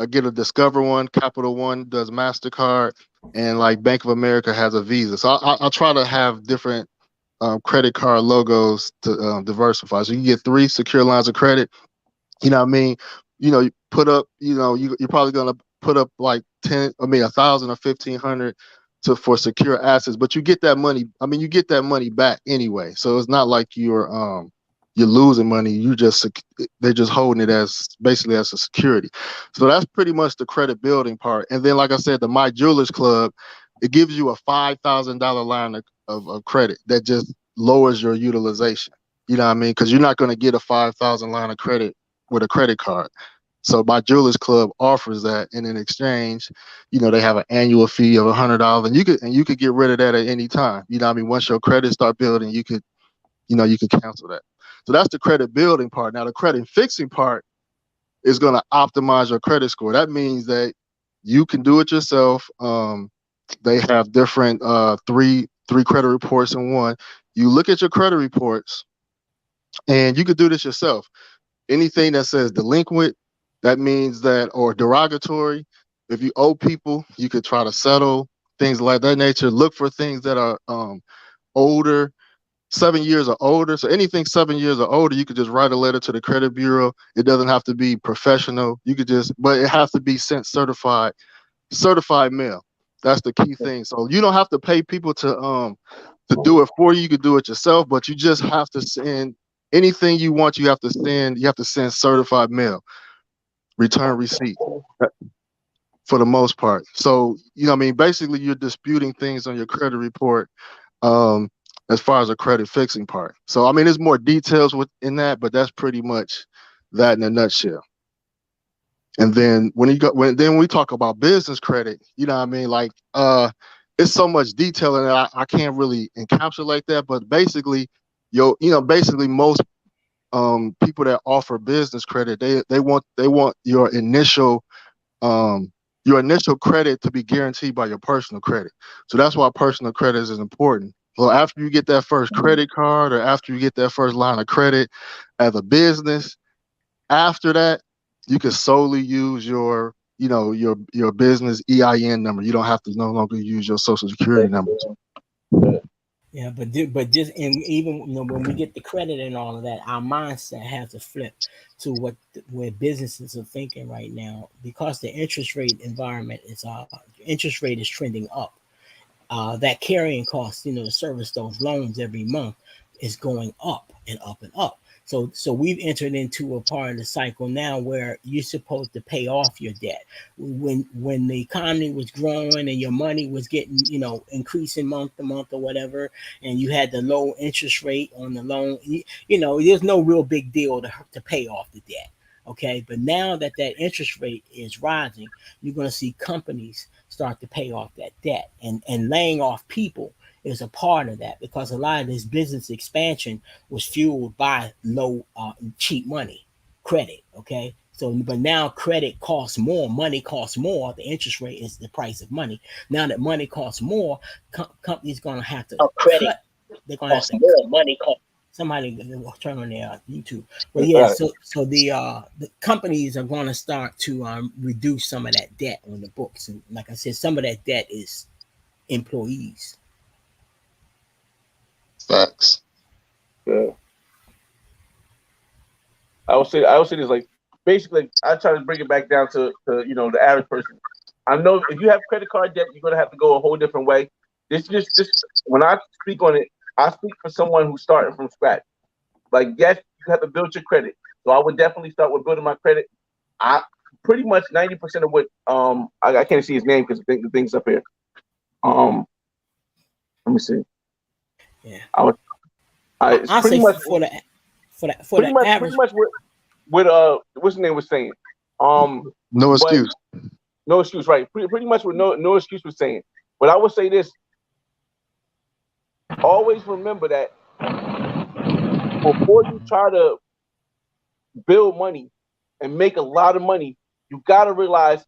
get a Discover one, Capital One does MasterCard, and like Bank of America has a Visa. So I'll try to have different credit card logos to diversify. So you get 3 secure lines of credit. You know what I mean? You put up, you're probably going to put up like 1,000 or 1,500 for secure assets, but you get that money. I mean, you get that money back anyway. So it's not like you're losing money. They're just holding it as basically as a security. So that's pretty much the credit building part. And then, like I said, the My Jewelers Club, it gives you a $5,000 line of credit that just lowers your utilization. You know what I mean? Because you're not going to get a 5,000 line of credit with a credit card. So My Jewelers Club offers that, and in exchange, they have an annual fee of $100, and you could get rid of that at any time. You know what I mean? Once your credit start building, you could cancel that. So that's the credit building part. Now the credit fixing part is going to optimize your credit score. That means that you can do it yourself. They have different three credit reports in one. You look at your credit reports, and you could do this yourself. Anything that says delinquent, that means that, or derogatory. If you owe people, you could try to settle things like that nature. Look for things that are older, 7 years or older. So anything 7 years or older, you could just write a letter to the credit bureau. It doesn't have to be professional. You could just, but it has to be sent certified mail. That's the key thing. So you don't have to pay people to do it for you. You could do it yourself, but you just have to send anything you want. You have to send certified mail, return receipt for the most part. So, you know what I mean? Basically, you're disputing things on your credit report as far as a credit fixing part. So, I mean, there's more details within that, but that's pretty much that in a nutshell. And then when we talk about business credit, you know what I mean? Like, it's so much detail in it, I can't really encapsulate that. But basically, basically most people that offer business credit, they want your initial credit to be guaranteed by your personal credit. So that's why personal credit is important. So after you get that first credit card, or after you get that first line of credit as a business, after that, you can solely use your business EIN number. You don't have to no longer use your social security number. Yeah, but just even when we get the credit and all of that, our mindset has to flip to where businesses are thinking right now, because the interest rate environment is interest rate is trending up. That carrying cost, to service those loans every month is going up and up and up. So we've entered into a part of the cycle now where you're supposed to pay off your debt. When the economy was growing and your money was getting, increasing month to month or whatever, and you had the low interest rate on the loan, there's no real big deal to pay off the debt. Okay, but now that interest rate is rising, you're going to see companies start to pay off that debt, and laying off people is a part of that, because a lot of this business expansion was fueled by low, cheap money, credit. Okay, so but now credit costs more, money costs more. The interest rate is the price of money. Now that money costs more, companies going to have to credit. They're going to have to more money cost. Somebody turn on their YouTube. But yeah, so the companies are going to start to reduce some of that debt on the books, and like I said, some of that debt is employees. Facts. Yeah. I would say this, like, basically I try to bring it back down to the average person. I know if you have credit card debt, you're gonna have to go a whole different way. This when I speak on it, I speak for someone who's starting from scratch. Like, yes, you have to build your credit. So I would definitely start with building my credit. I pretty much 90% of what I can't see his name because the thing's up here. Let me see. Yeah. It's pretty much for the average. Pretty much what what's his name was saying. No excuse. No excuse, right? Pretty much what no excuse was saying. But I would say this: always remember that before you try to build money and make a lot of money, you gotta realize,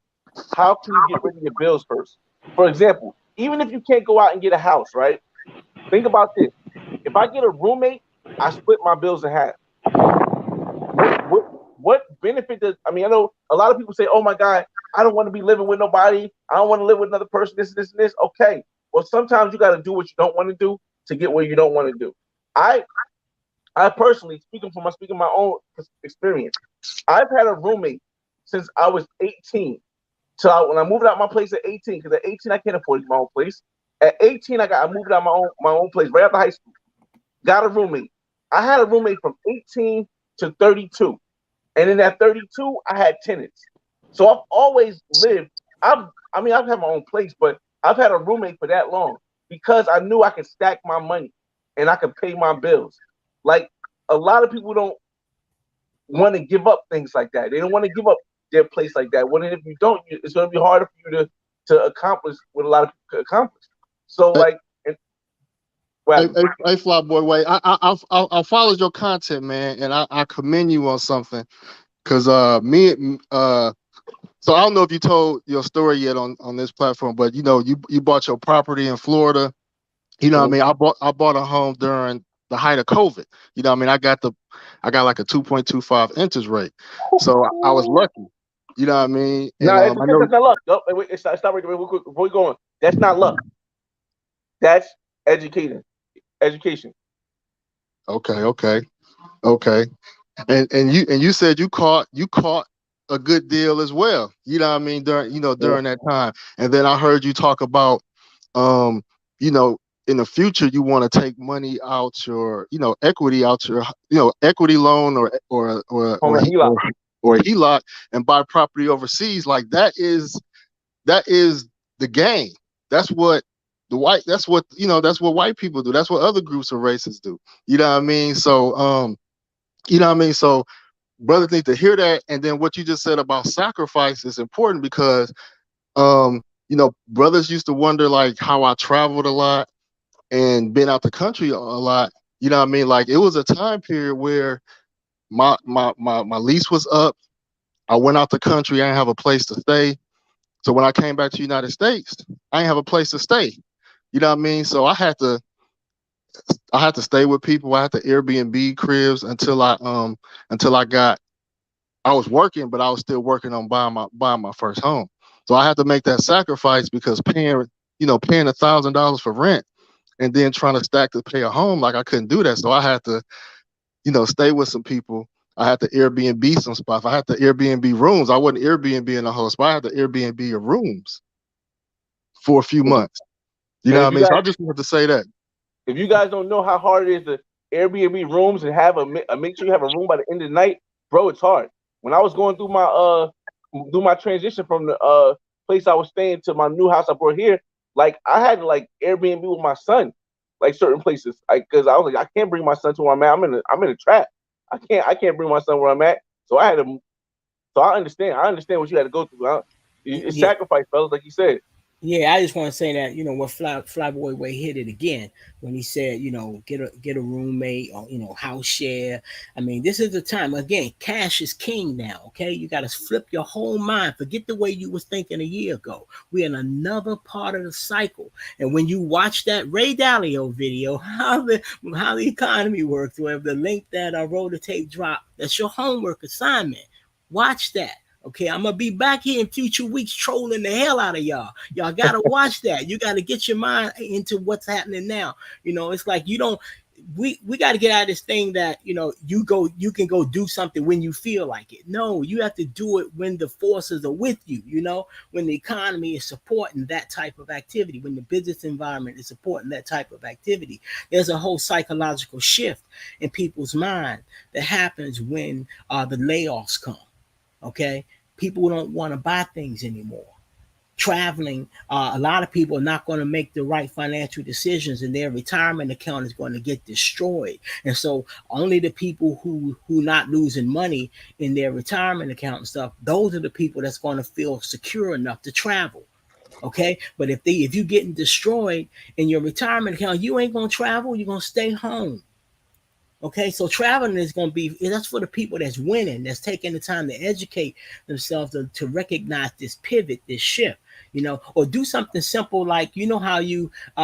how can you get rid of your bills first? For example, even if you can't go out and get a house, right? Think about this. If I get a roommate, I split my bills in half. What benefit does, I know a lot of people say, oh my God, I don't want to be living with nobody. I don't want to live with another person, this. Okay. Well, sometimes you got to do what you don't want to do to get where you don't want to do. I personally, speaking my own experience, I've had a roommate since I was 18. So when I moved out my place at 18, because at 18 I can't afford my own place. At 18, I moved out my own place right after high school. Got a roommate. I had a roommate from 18 to 32, and in that 32, I had tenants. So I've always lived. I've had my own place, but I've had a roommate for that long because I knew I could stack my money and I could pay my bills. Like, a lot of people don't want to give up things like that. They don't want to give up their place like that. When if you don't, it's going to be harder for you to accomplish what a lot of people accomplish. So, hey, Fly Boy, wait. I followed your content, man, and I commend you on something, because So I don't know if you told your story yet on this platform, but you know, you bought your property in Florida. You know what I mean? I bought a home during the height of COVID. You know what I mean? I got like a 2.25 interest rate. So I was lucky. You know what I mean? And No, I know. that's not luck. No, wait, stop right there real quick before we go on. That's not luck. That's education. Okay. And you said you caught a good deal as well. You know what I mean? During that time. And then I heard you talk about you know, in the future you want to take money out your, equity out your, equity loan or a HELOC and buy property overseas. Like that is the game. That's what that's what white people do. That's what other groups of races do. You know what I mean? So So brothers need to hear that. And then what you just said about sacrifice is important because brothers used to wonder like how I traveled a lot and been out the country a lot. You know what I mean? Like it was a time period where my lease was up. I went out the country. I didn't have a place to stay. So when I came back to the United States, I didn't have a place to stay. You know what I mean? So I had to stay with people. I had to Airbnb cribs until I was working, but I was still working on buying my first home. So I had to make that sacrifice because paying $1,000 for rent and then trying to stack to pay a home, like I couldn't do that. So I had to, stay with some people. I had to Airbnb some spots. I had to Airbnb rooms. I wasn't Airbnb in a whole spot. I had to Airbnb rooms for a few months. You know what I mean? So I just wanted to say that. If you guys don't know how hard it is to Airbnb rooms and have make sure you have a room by the end of the night, bro, it's hard. When I was going through my transition from the place I was staying to my new house I brought here, like I had to like Airbnb with my son, like certain places, because I was like I can't bring my son to where I'm at. I'm in a trap. I can't bring my son where I'm at. So I had to. So I understand what you had to go through. It's sacrifice, fellas, like you said. Yeah, I just want to say that what Flyboy Way hit it again when he said get a roommate or house share. I mean, this is the time again. Cash is king now. Okay, you got to flip your whole mind. Forget the way you was thinking a year ago. We're in another part of the cycle. And when you watch that Ray Dalio video, how the economy works, where the link that I wrote the tape drop, that's your homework assignment. Watch that. Okay, I'm gonna be back here in future weeks trolling the hell out of y'all. Y'all gotta watch that. You gotta get your mind into what's happening now. It's like we got to get out of this thing that you can go do something when you feel like it. No, you have to do it when the forces are with you. When the economy is supporting that type of activity, when the business environment is supporting that type of activity. There's a whole psychological shift in people's mind that happens when the layoffs come. Okay, people don't want to buy things anymore. Traveling, a lot of people are not going to make the right financial decisions, and their retirement account is going to get destroyed. And so, only the people who not losing money in their retirement account and stuff, those are the people that's going to feel secure enough to travel. Okay, but if you getting destroyed in your retirement account, you ain't going to travel. You're going to stay home. Okay, so traveling is going to be, that's for the people that's winning, that's taking the time to educate themselves to recognize this pivot, this shift, or do something simple like, how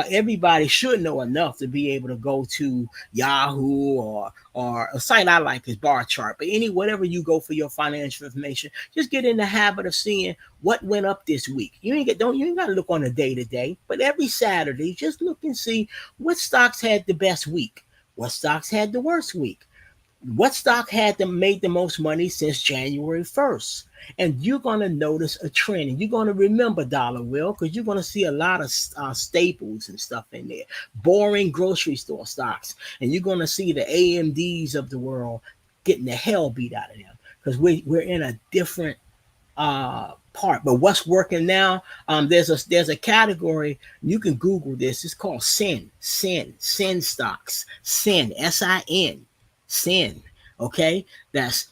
everybody should know enough to be able to go to Yahoo or a site I like is Bar Chart, but whatever you go for your financial information, just get in the habit of seeing what went up this week. You ain't got to look on a day to day, but every Saturday, just look and see what stocks had the best week. What stocks had the worst week? What stock made the most money since January 1st? And you're going to notice a trend. And you're going to remember Dollar Will because you're going to see a lot of staples and stuff in there. Boring grocery store stocks. And you're going to see the AMDs of the world getting the hell beat out of them because we're in a different part. But what's working now, there's a category, you can Google this, it's called sin stocks. Sin, S-I-N, sin. Okay, that's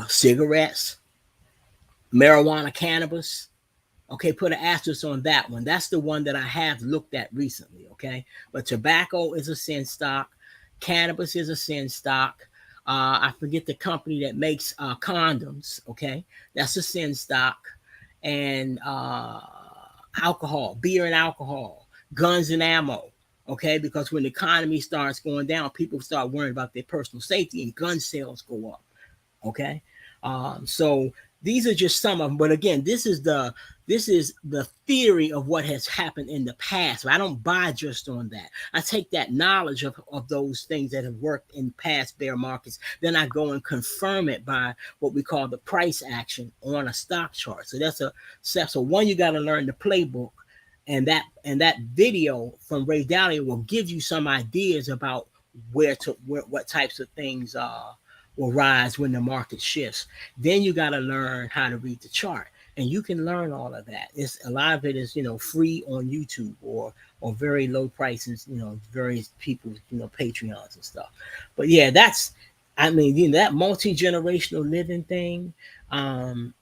cigarettes, marijuana, cannabis. Okay, put an asterisk on that one. That's the one that I have looked at recently. Okay, but tobacco is a sin stock, cannabis is a sin stock, I forget the company that makes condoms. Okay, that's a sin stock, and alcohol, beer and alcohol, guns and ammo. Okay, because when the economy starts going down, people start worrying about their personal safety, and gun sales go up. Okay, so these are just some of them. But again, this is the theory of what has happened in the past. I don't buy just on that. I take that knowledge of those things that have worked in past bear markets, then I go and confirm it by what we call the price action on a stock chart. So that's a step. So one, you got to learn the playbook, and that video from Ray Dalio will give you some ideas about what types of things will rise when the market shifts. Then you got to learn how to read the chart, and you can learn all of that. It's a lot of it is free on YouTube or very low prices. Various people Patreons and stuff. But yeah, that's that multi-generational living thing.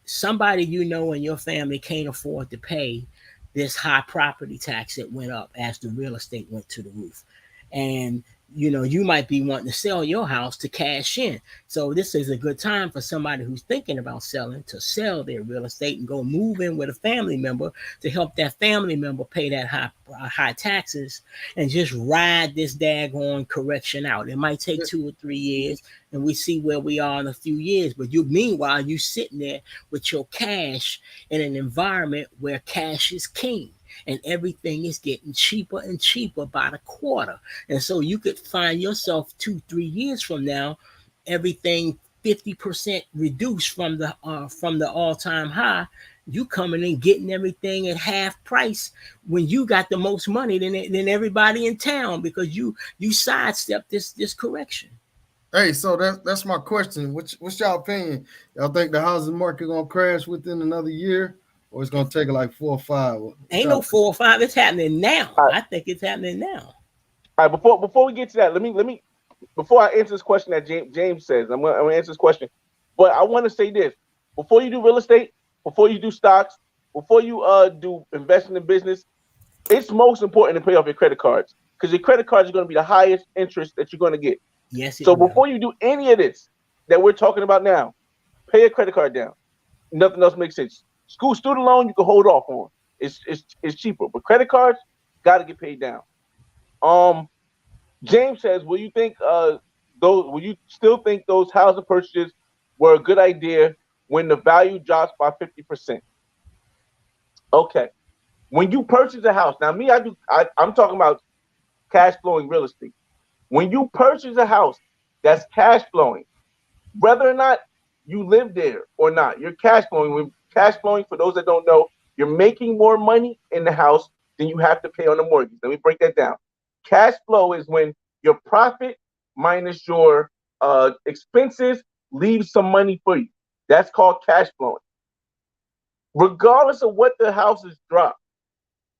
Somebody in your family can't afford to pay this high property tax that went up as the real estate went to the roof, and you might be wanting to sell your house to cash in. So this is a good time for somebody who's thinking about selling to sell their real estate and go move in with a family member to help that family member pay that high taxes and just ride this daggone correction out. It might take 2 or 3 years, and we see where we are in a few years. But meanwhile, you sitting there with your cash in an environment where cash is king. And everything is getting cheaper and cheaper by the quarter. And so you could find yourself 2-3 years from now, everything 50% reduced from the all-time high. You coming in getting everything at half price when you got the most money than everybody in town, because you sidestepped this correction. Hey, so that's my question. What's y'all opinion? Y'all think the housing market gonna crash within another year? Or it's gonna take like 4 or 5. Ain't no 4 or 5. It's happening now. Right. I think it's happening now. All right. Before we get to that, let me before I answer this question that James says, I'm gonna answer this question. But I want to say this: before you do real estate, before you do stocks, before you do investing in business, it's most important to pay off your credit cards, because your credit cards are going to be the highest interest that you're going to get. Yes. So before you do any of this that we're talking about now, pay your credit card down. Nothing else makes sense. Student loan, you can hold off on. It's cheaper, but credit cards got to get paid down. James says, will you still think those housing purchases were a good idea when the value drops by 50%? Okay, when you purchase a house, now I'm talking about cash flowing real estate. When you purchase a house that's cash flowing, whether or not you live there or not, you're cash flowing. Cash flowing, for those that don't know, you're making more money in the house than you have to pay on the mortgage. Let me break that down. Cash flow is when your profit minus your expenses leaves some money for you. That's called cash flowing. Regardless of what the houses drop,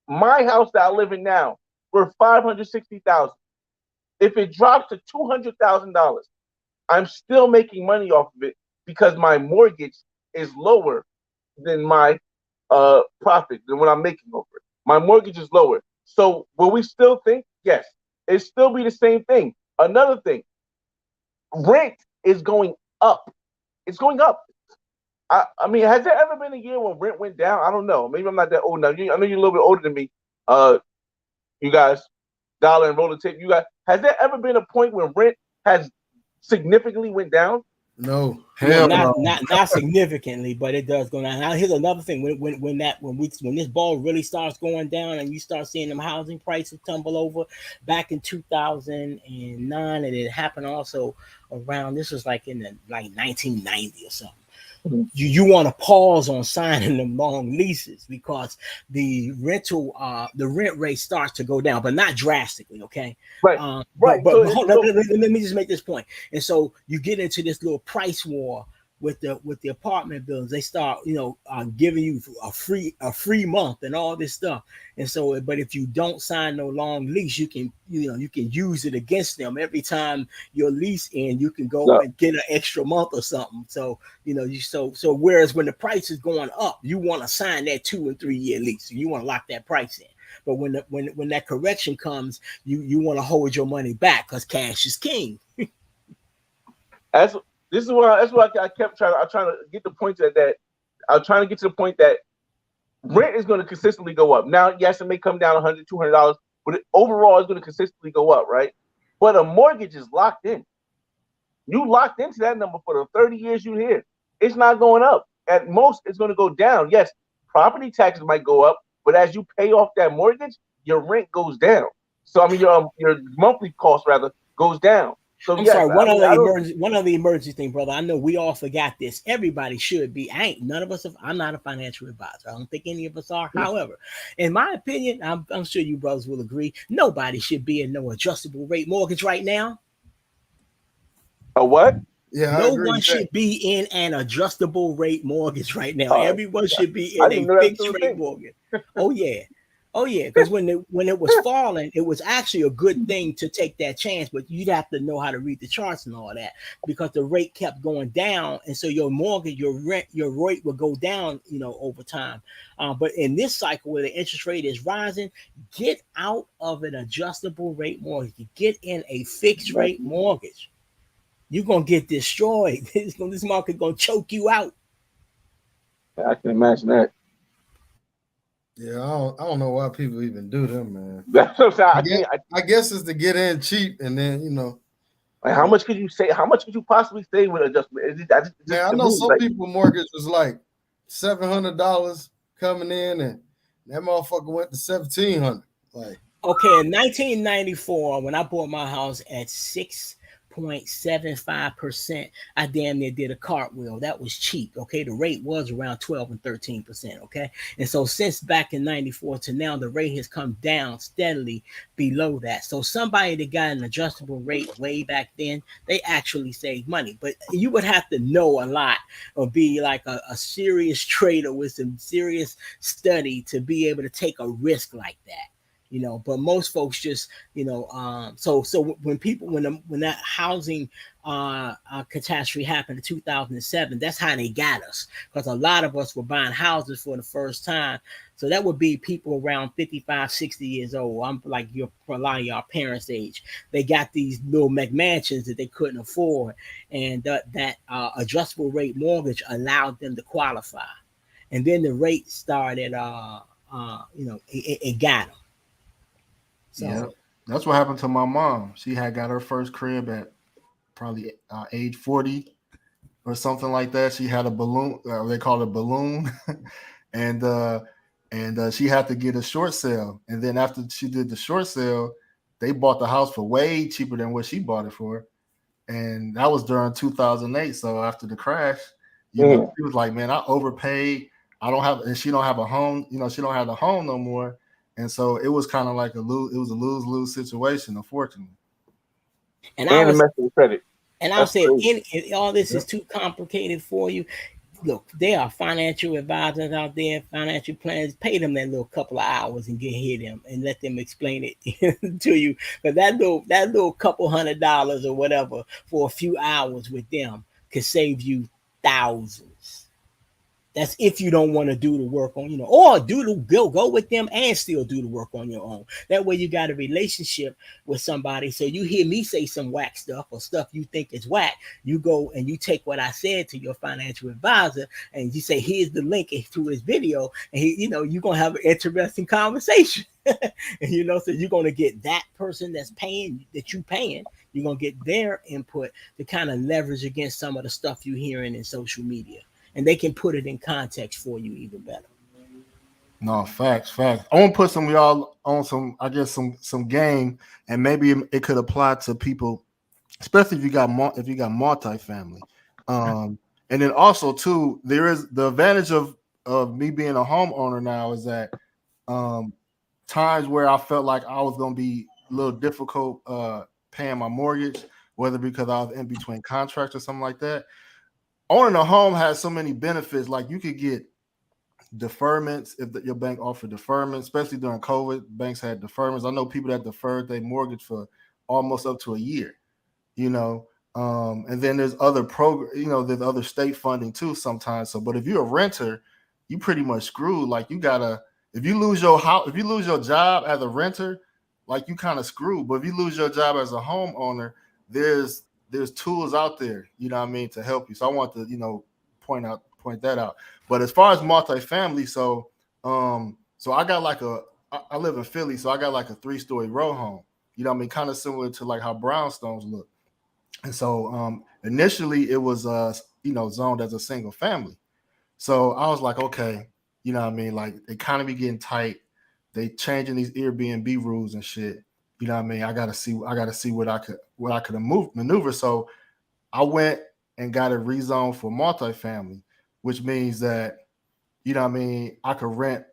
my house that I live in now, we're $560,000. If it drops to $200,000, I'm still making money off of it because my mortgage is lower than my profit, than what I'm making over it. My mortgage is lower. So will we still think? Yes. It still be the same thing. Another thing, rent is going up. It's going up. I mean, has there ever been a year when rent went down? I don't know. Maybe I'm not that old now. I know you're a little bit older than me. You guys, Dollar and Roller Tape, you guys, has there ever been a point when rent has significantly went down? No, not significantly, but it does go down. Now here's another thing: when this ball really starts going down, and you start seeing them housing prices tumble over, back in 2009, and it happened also around. This was like in 1990 or something. Mm-hmm. You want to pause on signing them long leases because the rent rate starts to go down, but not drastically. Okay, right, right. But let me just make this point. And so you get into this little price war with the apartment buildings. They start giving you a free month and all this stuff. And so, but if you don't sign no long lease, you can use it against them every time your lease ends. You can go and get an extra month or something. So so whereas when the price is going up, you want to sign that 2 and 3 year lease. You want to lock that price in. But when that correction comes, you want to hold your money back because cash is king. That's what I kept trying. I'm trying to get the point that I'm trying to get to the point that rent is going to consistently go up. Now, yes, it may come down $100, $200, but overall, it's going to consistently go up, right? But a mortgage is locked in. You locked into that number for the 30 years you're here. It's not going up. At most, it's going to go down. Yes, property taxes might go up, but as you pay off that mortgage, your rent goes down. So I mean, your monthly cost rather goes down. So I'm yes, sorry. One other emergency thing, brother. I know we all forgot this. Everybody should be. None of us. I'm not a financial advisor. I don't think any of us are. However, in my opinion, I'm sure you brothers will agree. Nobody should be in no adjustable rate mortgage right now. A what? Yeah, no one should be in an adjustable rate mortgage right now. Everyone should be in a fixed rate mortgage. Oh yeah. Oh yeah, because when it was falling, it was actually a good thing to take that chance, but you'd have to know how to read the charts and all that, because the rate kept going down, and so your mortgage, your rent, your rate will go down, over time. But in this cycle where the interest rate is rising, get out of an adjustable rate mortgage. Get in a fixed rate mortgage. You're gonna get destroyed. This market gonna choke you out. I can imagine that. Yeah, I don't know why people even do them, man. That's what I'm saying. I guess it's to get in cheap, and then Like how much could you say? How much could you possibly say with adjustment? I know some people mortgage was like $700 coming in, and that motherfucker went to $1,700. Like, okay, in 1994, when I bought my house at 6.75%, I damn near did a cartwheel. That was cheap. Okay, the rate was around 12 and 13%. Okay, and so since back in 94 to now, the rate has come down steadily below that. So somebody that got an adjustable rate way back then, they actually saved money. But you would have to know a lot or be like a serious trader with some serious study to be able to take a risk like that. But most folks just, so when that housing catastrophe happened in 2007, that's how they got us, because a lot of us were buying houses for the first time. So that would be people around 55, 60 years old. I'm like for a lot of y'all parents' age. They got these little McMansions that they couldn't afford, and that adjustable rate mortgage allowed them to qualify. And then the rate started, it got them. So yeah, that's what happened to my mom. She had got her first crib at probably age 40 or something like that. She had a balloon, they call it a balloon, and she had to get a short sale. And then after she did the short sale, they bought the house for way cheaper than what she bought it for. And that was during 2008. So after the crash, she was like, man, I overpaid. And she don't have a home. She don't have the home no more. And so it was kind of like a lose-lose situation, unfortunately. And I'll say, if all this is too complicated for you, look, there are financial advisors out there, financial planners. Pay them that little couple of hours and hear them and let them explain it to you. But that little couple $100 or whatever for a few hours with them could save you thousands. That's if you don't want to do the work on, or go with them and still do the work on your own. That way you got a relationship with somebody. So you hear me say some whack stuff or stuff you think is whack. You go and you take what I said to your financial advisor and you say, here's the link to his video. And you're going to have an interesting conversation. And, so you're going to get that person that you're paying. You're going to get their input to kind of leverage against some of the stuff you're hearing in social media. And they can put it in context for you even better. No, facts. I want to put some of y'all on some game, and maybe it could apply to people, especially if you got multifamily. And then also too, there is the advantage of me being a homeowner now is that times where I felt like I was going to be a little difficult paying my mortgage, whether because I was in between contracts or something like that. Owning a home has so many benefits. Like you could get deferments if your bank offered deferments, especially during COVID. Banks had deferments. I know people that deferred their mortgage for almost up to a year, and then there's other there's other state funding too sometimes. So, but if you're a renter, you pretty much screwed. Like if you lose your house, if you lose your job as a renter, like you kind of screwed. But if you lose your job as a homeowner, there's there's tools out there, you know what I mean, to help you. So I want to, you know, point that out. But as far as multifamily, so I got like I live in Philly, so I got like a 3-story row home. You know what I mean? Kind of similar to like how brownstones look. And so initially it was you know, zoned as a single family. So I was like, okay, you know what I mean? Like the economy getting tight, they changing these Airbnb rules and shit. You know what I mean? I gotta see what I could maneuver. So I went and got it rezoned for multifamily, which means that, you know what I mean, I could rent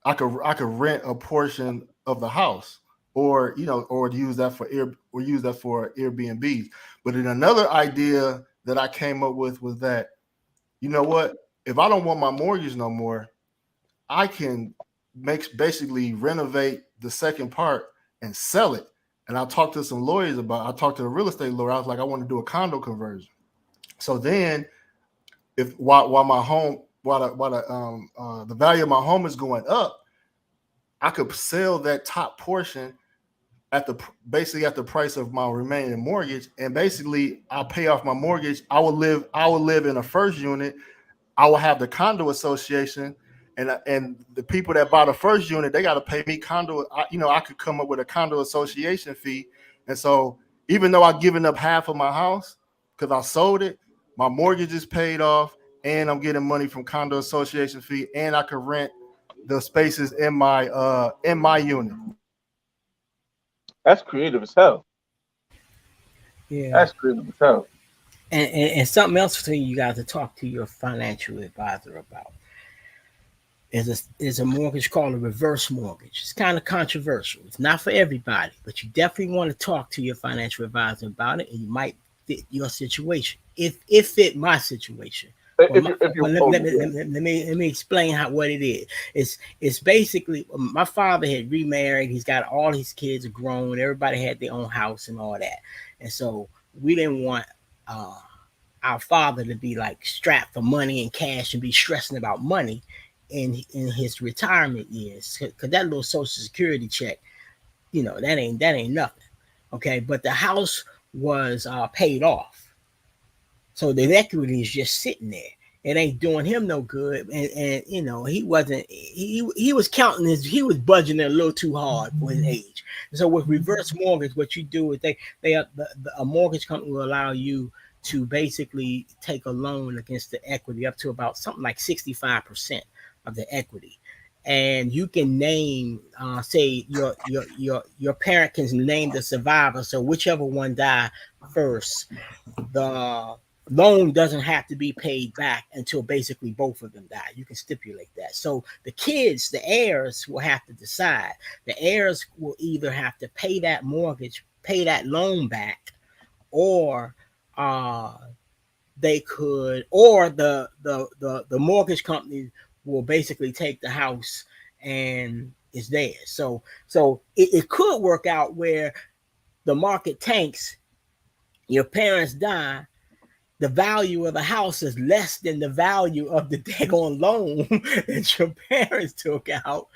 a portion of the house, or you know, or use that for Airbnbs. But then another idea that I came up with was that, you know what, if I don't want my mortgage no more, I can basically renovate the second part and sell it. And I talked to some lawyers I talked to a real estate lawyer. I was like, I want to do a condo conversion. So then while the value of my home is going up, I could sell that top portion at the price of my remaining mortgage, and basically I'll pay off my mortgage. I will live in a first unit. I will have the condo association, and the people that buy the first unit, they got to pay me condo. I could come up with a condo association fee, and so even though I've given up half of my house because I sold it, my mortgage is paid off, and I'm getting money from condo association fee, and I can rent the spaces in my unit. That's creative as hell. Yeah, that's creative as hell. And something else for you guys to talk to your financial advisor about is a mortgage called a reverse mortgage. It's kind of controversial. It's not for everybody, but you definitely want to talk to your financial advisor about it, and you might fit your situation. If it fit my situation. Let me explain what it is. It's basically, my father had remarried. He's got all his kids grown. Everybody had their own house and all that. And so we didn't want our father to be like strapped for money and cash and be stressing about money in his retirement years. Because that little Social Security check, you know, that ain't nothing. Okay, but the house was paid off. So the equity is just sitting there. It ain't doing him no good. And you know, he was counting he was budgeting a little too hard for his age. So with reverse mortgage, what you do is a mortgage company will allow you to basically take a loan against the equity up to about something like 65% of the equity. And you can name, say your parent can name the survivor. So whichever one die first, the loan doesn't have to be paid back until basically both of them die. You can stipulate that. So the kids, the heirs, will have to decide. The heirs will either have to pay that mortgage, pay that loan back, or they could, or the mortgage company will basically take the house and it's theirs. So it could work out where the market tanks, your parents die, the value of the house is less than the value of the daggone loan that your parents took out,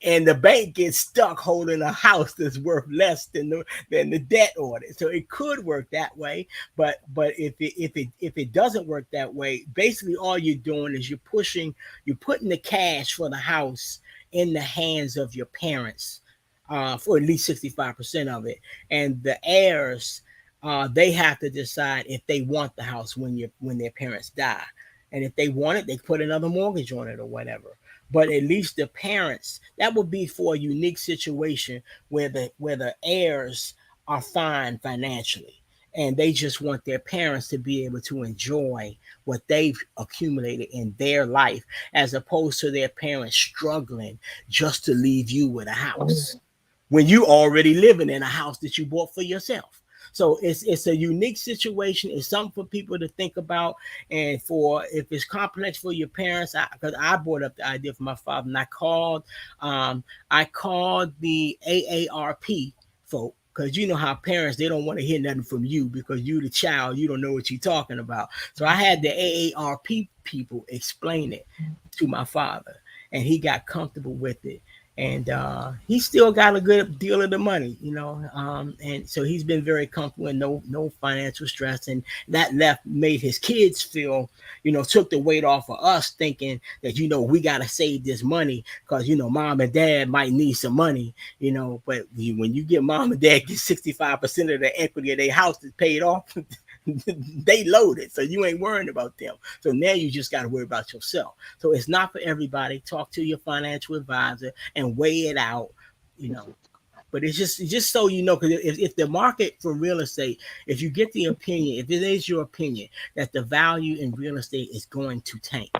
and the bank gets stuck holding a house that's worth less than the debt on it. So it could work that way, but if it doesn't work that way, basically all you're doing is you're putting the cash for the house in the hands of your parents for at least 65% of it, and the heirs, they have to decide if they want the house when their parents die. And if they want it, they put another mortgage on it or whatever. But at least the parents, that would be for a unique situation where the heirs are fine financially, and they just want their parents to be able to enjoy what they've accumulated in their life, as opposed to their parents struggling just to leave you with a house when you already living in a house that you bought for yourself. So it's a unique situation. It's something for people to think about. And if it's complex for your parents, because I brought up the idea for my father, and I called the AARP folk, because you know how parents, they don't want to hear nothing from you because you the child, you don't know what you're talking about. So I had the AARP people explain it to my father, and he got comfortable with it. and he still got a good deal of the money, and so he's been very comfortable and no financial stress, and that made his kids feel, took the weight off of us thinking that we got to save this money because mom and dad might need some money, but when you get mom and dad get 65% of the equity of their house is paid off, they loaded, so you ain't worrying about them. So now you just got to worry about yourself. So it's not for everybody. Talk to your financial advisor and weigh it out, But it's just so because if the market for real estate, if you get the opinion, if it is your opinion that the value in real estate is going to tank,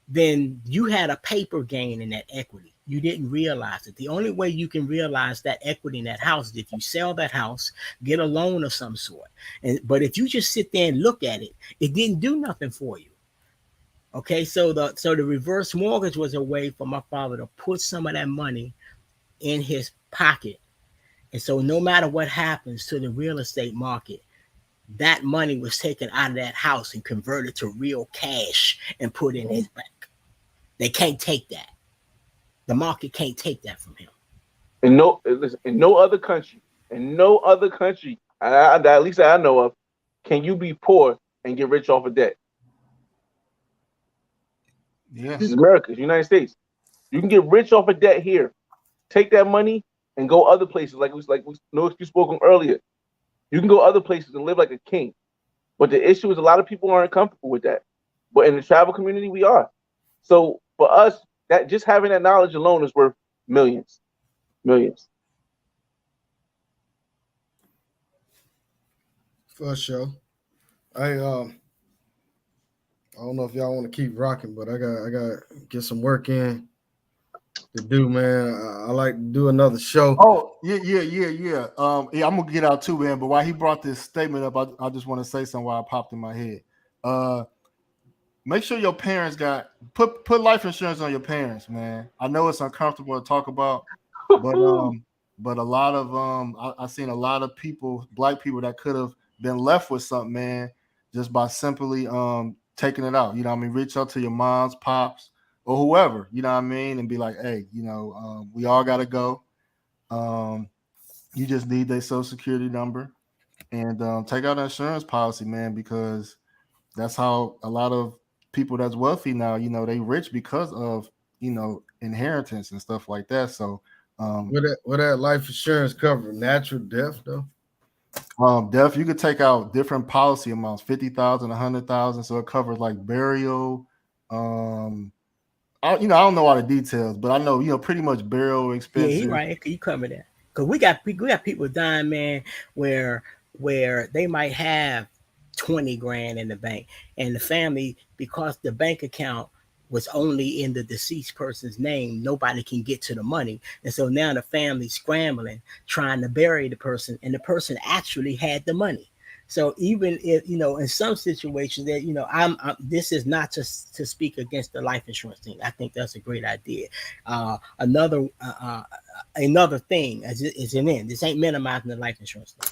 then you had a paper gain in that equity. You didn't realize it. The only way you can realize that equity in that house is if you sell that house, get a loan of some sort. But if you just sit there and look at it, it didn't do nothing for you. Okay, so the reverse mortgage was a way for my father to put some of that money in his pocket. And so no matter what happens to the real estate market, that money was taken out of that house and converted to real cash and put in his bank. They can't take that. The market can't take that from him. In no other country, at least I know of, can you be poor and get rich off of debt. Yeah. This is America, it's the United States. You can get rich off of debt here. Take that money and go other places, like you spoke on earlier. You can go other places and live like a king. But the issue is a lot of people aren't comfortable with that. But in the travel community, we are. So for us, that just having that knowledge alone is worth millions. For sure. I don't know if y'all want to keep rocking, but I got to get some work in to do, man. I like to do another show. Oh, yeah. I'm gonna get out too, man. But while he brought this statement up, I just want to say something while it popped in my head. Make sure your parents put life insurance on your parents, man. I know it's uncomfortable to talk about, but a lot of I've seen a lot of people, black people, that could have been left with something, man, just by simply taking it out. Reach out to your moms, pops, or whoever, and be like, hey, we all gotta go. You just need their social security number and take out an insurance policy, man, because that's how a lot of people that's wealthy now, they rich because of, inheritance and stuff like that. So would that life insurance cover natural death though? Death, you could take out different policy amounts, 50,000, 100,000. So it covers like burial. I don't know all the details, but I know, pretty much burial expenses. Yeah, right. You cover that. Because we got people dying, man, where they might have 20 grand in the bank, and the family, because the bank account was only in the deceased person's name, nobody can get to the money. And so now the family's scrambling, trying to bury the person, and the person actually had the money. So even if, in some situations that, I'm this is not just to speak against the life insurance thing. I think that's a great idea. Another thing is an end. This ain't minimizing the life insurance thing.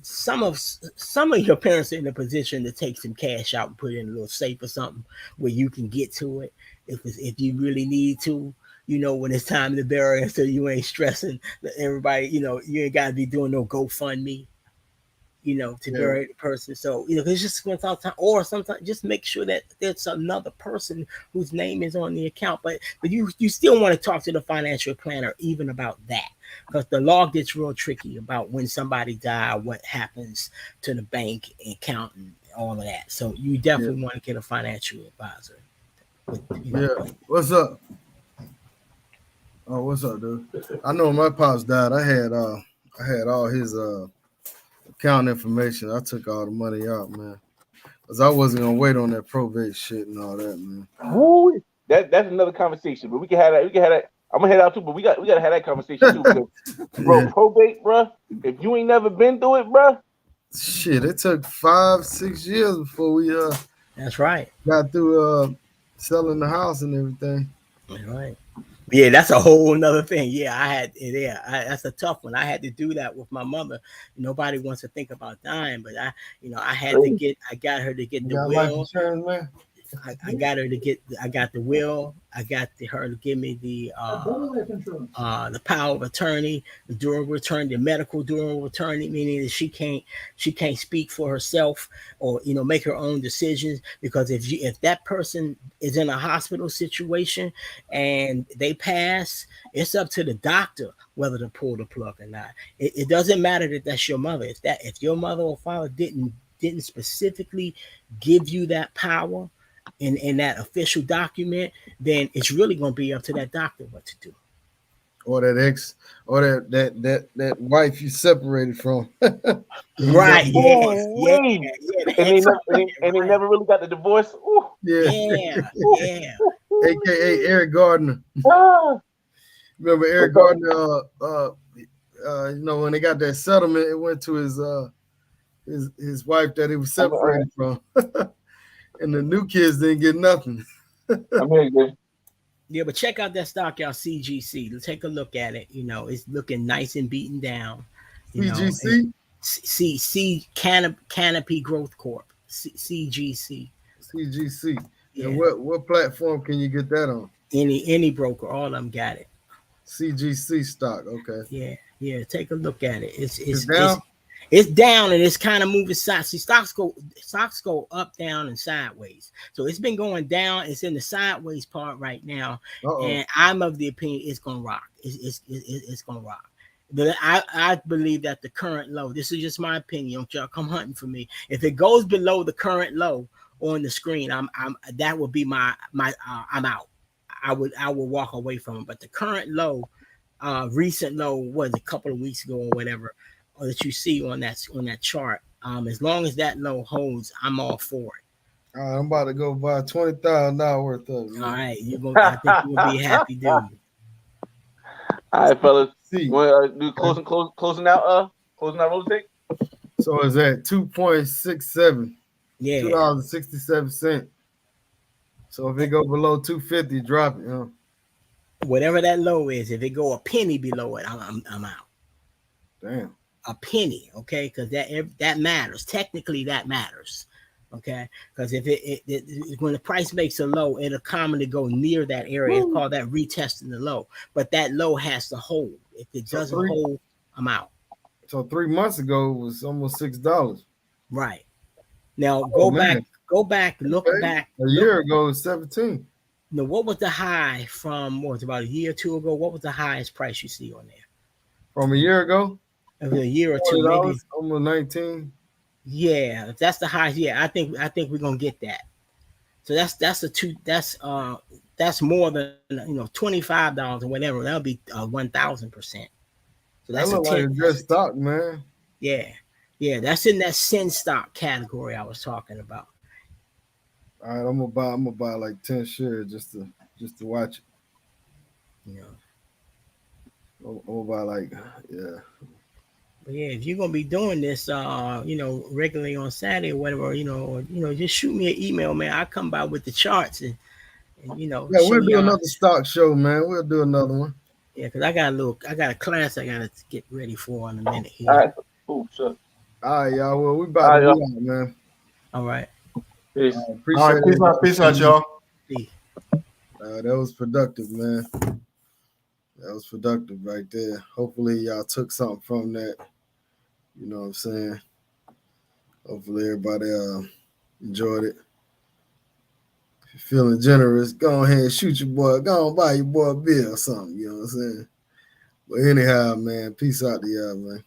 Some of your parents are in a position to take some cash out and put it in a little safe or something where you can get to it if you really need to, when it's time to bury, so you ain't stressing everybody. You ain't got to be doing no GoFundMe, to bury the person. So, it's just going to talk time, or sometimes just make sure that there's another person whose name is on the account. But you still want to talk to the financial planner even about that, because the law gets real tricky about when somebody dies, what happens to the bank account and all of that. So you definitely want to get a financial advisor. What's up? Oh, what's up, dude? I know when my pops died, I had all his account information. I took all the money out, man, because I wasn't gonna wait on that probate shit and all that, man. Ooh, that's another conversation, but we can have that. I'm gonna head out too, but we gotta have that conversation too, because, bro. Probate, bro. If you ain't never been through it, bro. Shit, it took 5-6 years before we That's right. got through selling the house and everything. That's right. Yeah, that's a whole nother thing. Yeah, that's a tough one. I had to do that with my mother. Nobody wants to think about dying, but I got her to get the will. Life insurance, man? I got her to get. I got the will. I got her to give me the power of attorney, the durable attorney, the medical durable attorney, meaning that she can't speak for herself or make her own decisions. Because if that person is in a hospital situation and they pass, it's up to the doctor whether to pull the plug or not. It doesn't matter that that's your mother. If your mother or father didn't specifically give you that power in that official document, then it's really going to be up to that doctor what to do. Or that ex, or that wife you separated from. Right. Yeah. And they never really got the divorce. Ooh. Yeah. AKA Eric Gardner. Remember Eric Gardner? When they got that settlement, it went to his wife that he was separated from, and the new kids didn't get nothing. I'm here, good. Yeah, but check out that stock, y'all. CGC. Take a look at it. It's looking nice and beaten down. CGC. C Canopy Growth Corp. CGC. CGC. Yeah. And what platform can you get that on? Any broker, all of them got it. CGC stock. Okay. Yeah. Take a look at it. It's down. It's down and it's kind of moving side. See, stocks go up, down, and sideways. So it's been going down. It's in the sideways part right now, and I'm of the opinion it's gonna rock. It's gonna rock. But I believe that the current low. This is just my opinion. Don't y'all come hunting for me. If it goes below the current low on the screen, that would be my I'm out. I would walk away from it. But the current low, recent low was a couple of weeks ago or whatever, or that you see on that chart. As long as that low holds, I'm all for it. All right, I'm about to go buy $20,000 worth of it. All right, I think you'll be a happy dude. All right, fellas. Want to do closing out Rosé? So is that 2.67? Yeah, $2.67. So if it go below 250, drop it. Whatever that low is, if it go a penny below it, I'm out. Damn. A penny, okay? Because that matters. Technically, that matters, okay? Because if it when the price makes a low, it'll commonly go near that area. It's called that retesting the low. But that low has to hold. If it doesn't hold, I'm out. So 3 months ago it was almost $6. Right. Now go back, look back. A year ago it was 17. Now, what was the high from about a year or two ago? What was the highest price you see on there? From a year ago? A year or two, maybe almost 19. Yeah, if that's the highest. Yeah, I think we're gonna get that. So that's more than $25 or whatever. That'll be 1,000%. So that's that look like a good stock, man. Yeah, that's in that sin stock category I was talking about. All right, I'm gonna buy like 10 shares just to watch it. I'm gonna buy But yeah, if you're gonna be doing this, regularly on Saturday or whatever, just shoot me an email, man. I'll come by with the charts and Yeah, we'll do another stock show, man. We'll do another one. Yeah, because I got a class I gotta get ready for in a minute here. All right, cool, sure. All right, y'all. Well, we about to be out, man. All right. Peace. Appreciate it. Peace out, y'all. Peace. That was productive, man. That was productive right there. Hopefully y'all took something from that. You know what I'm saying? Hopefully everybody enjoyed it. If you're feeling generous, go ahead and shoot your boy. Go on buy your boy a beer or something. You know what I'm saying? But anyhow, man, peace out to y'all, man.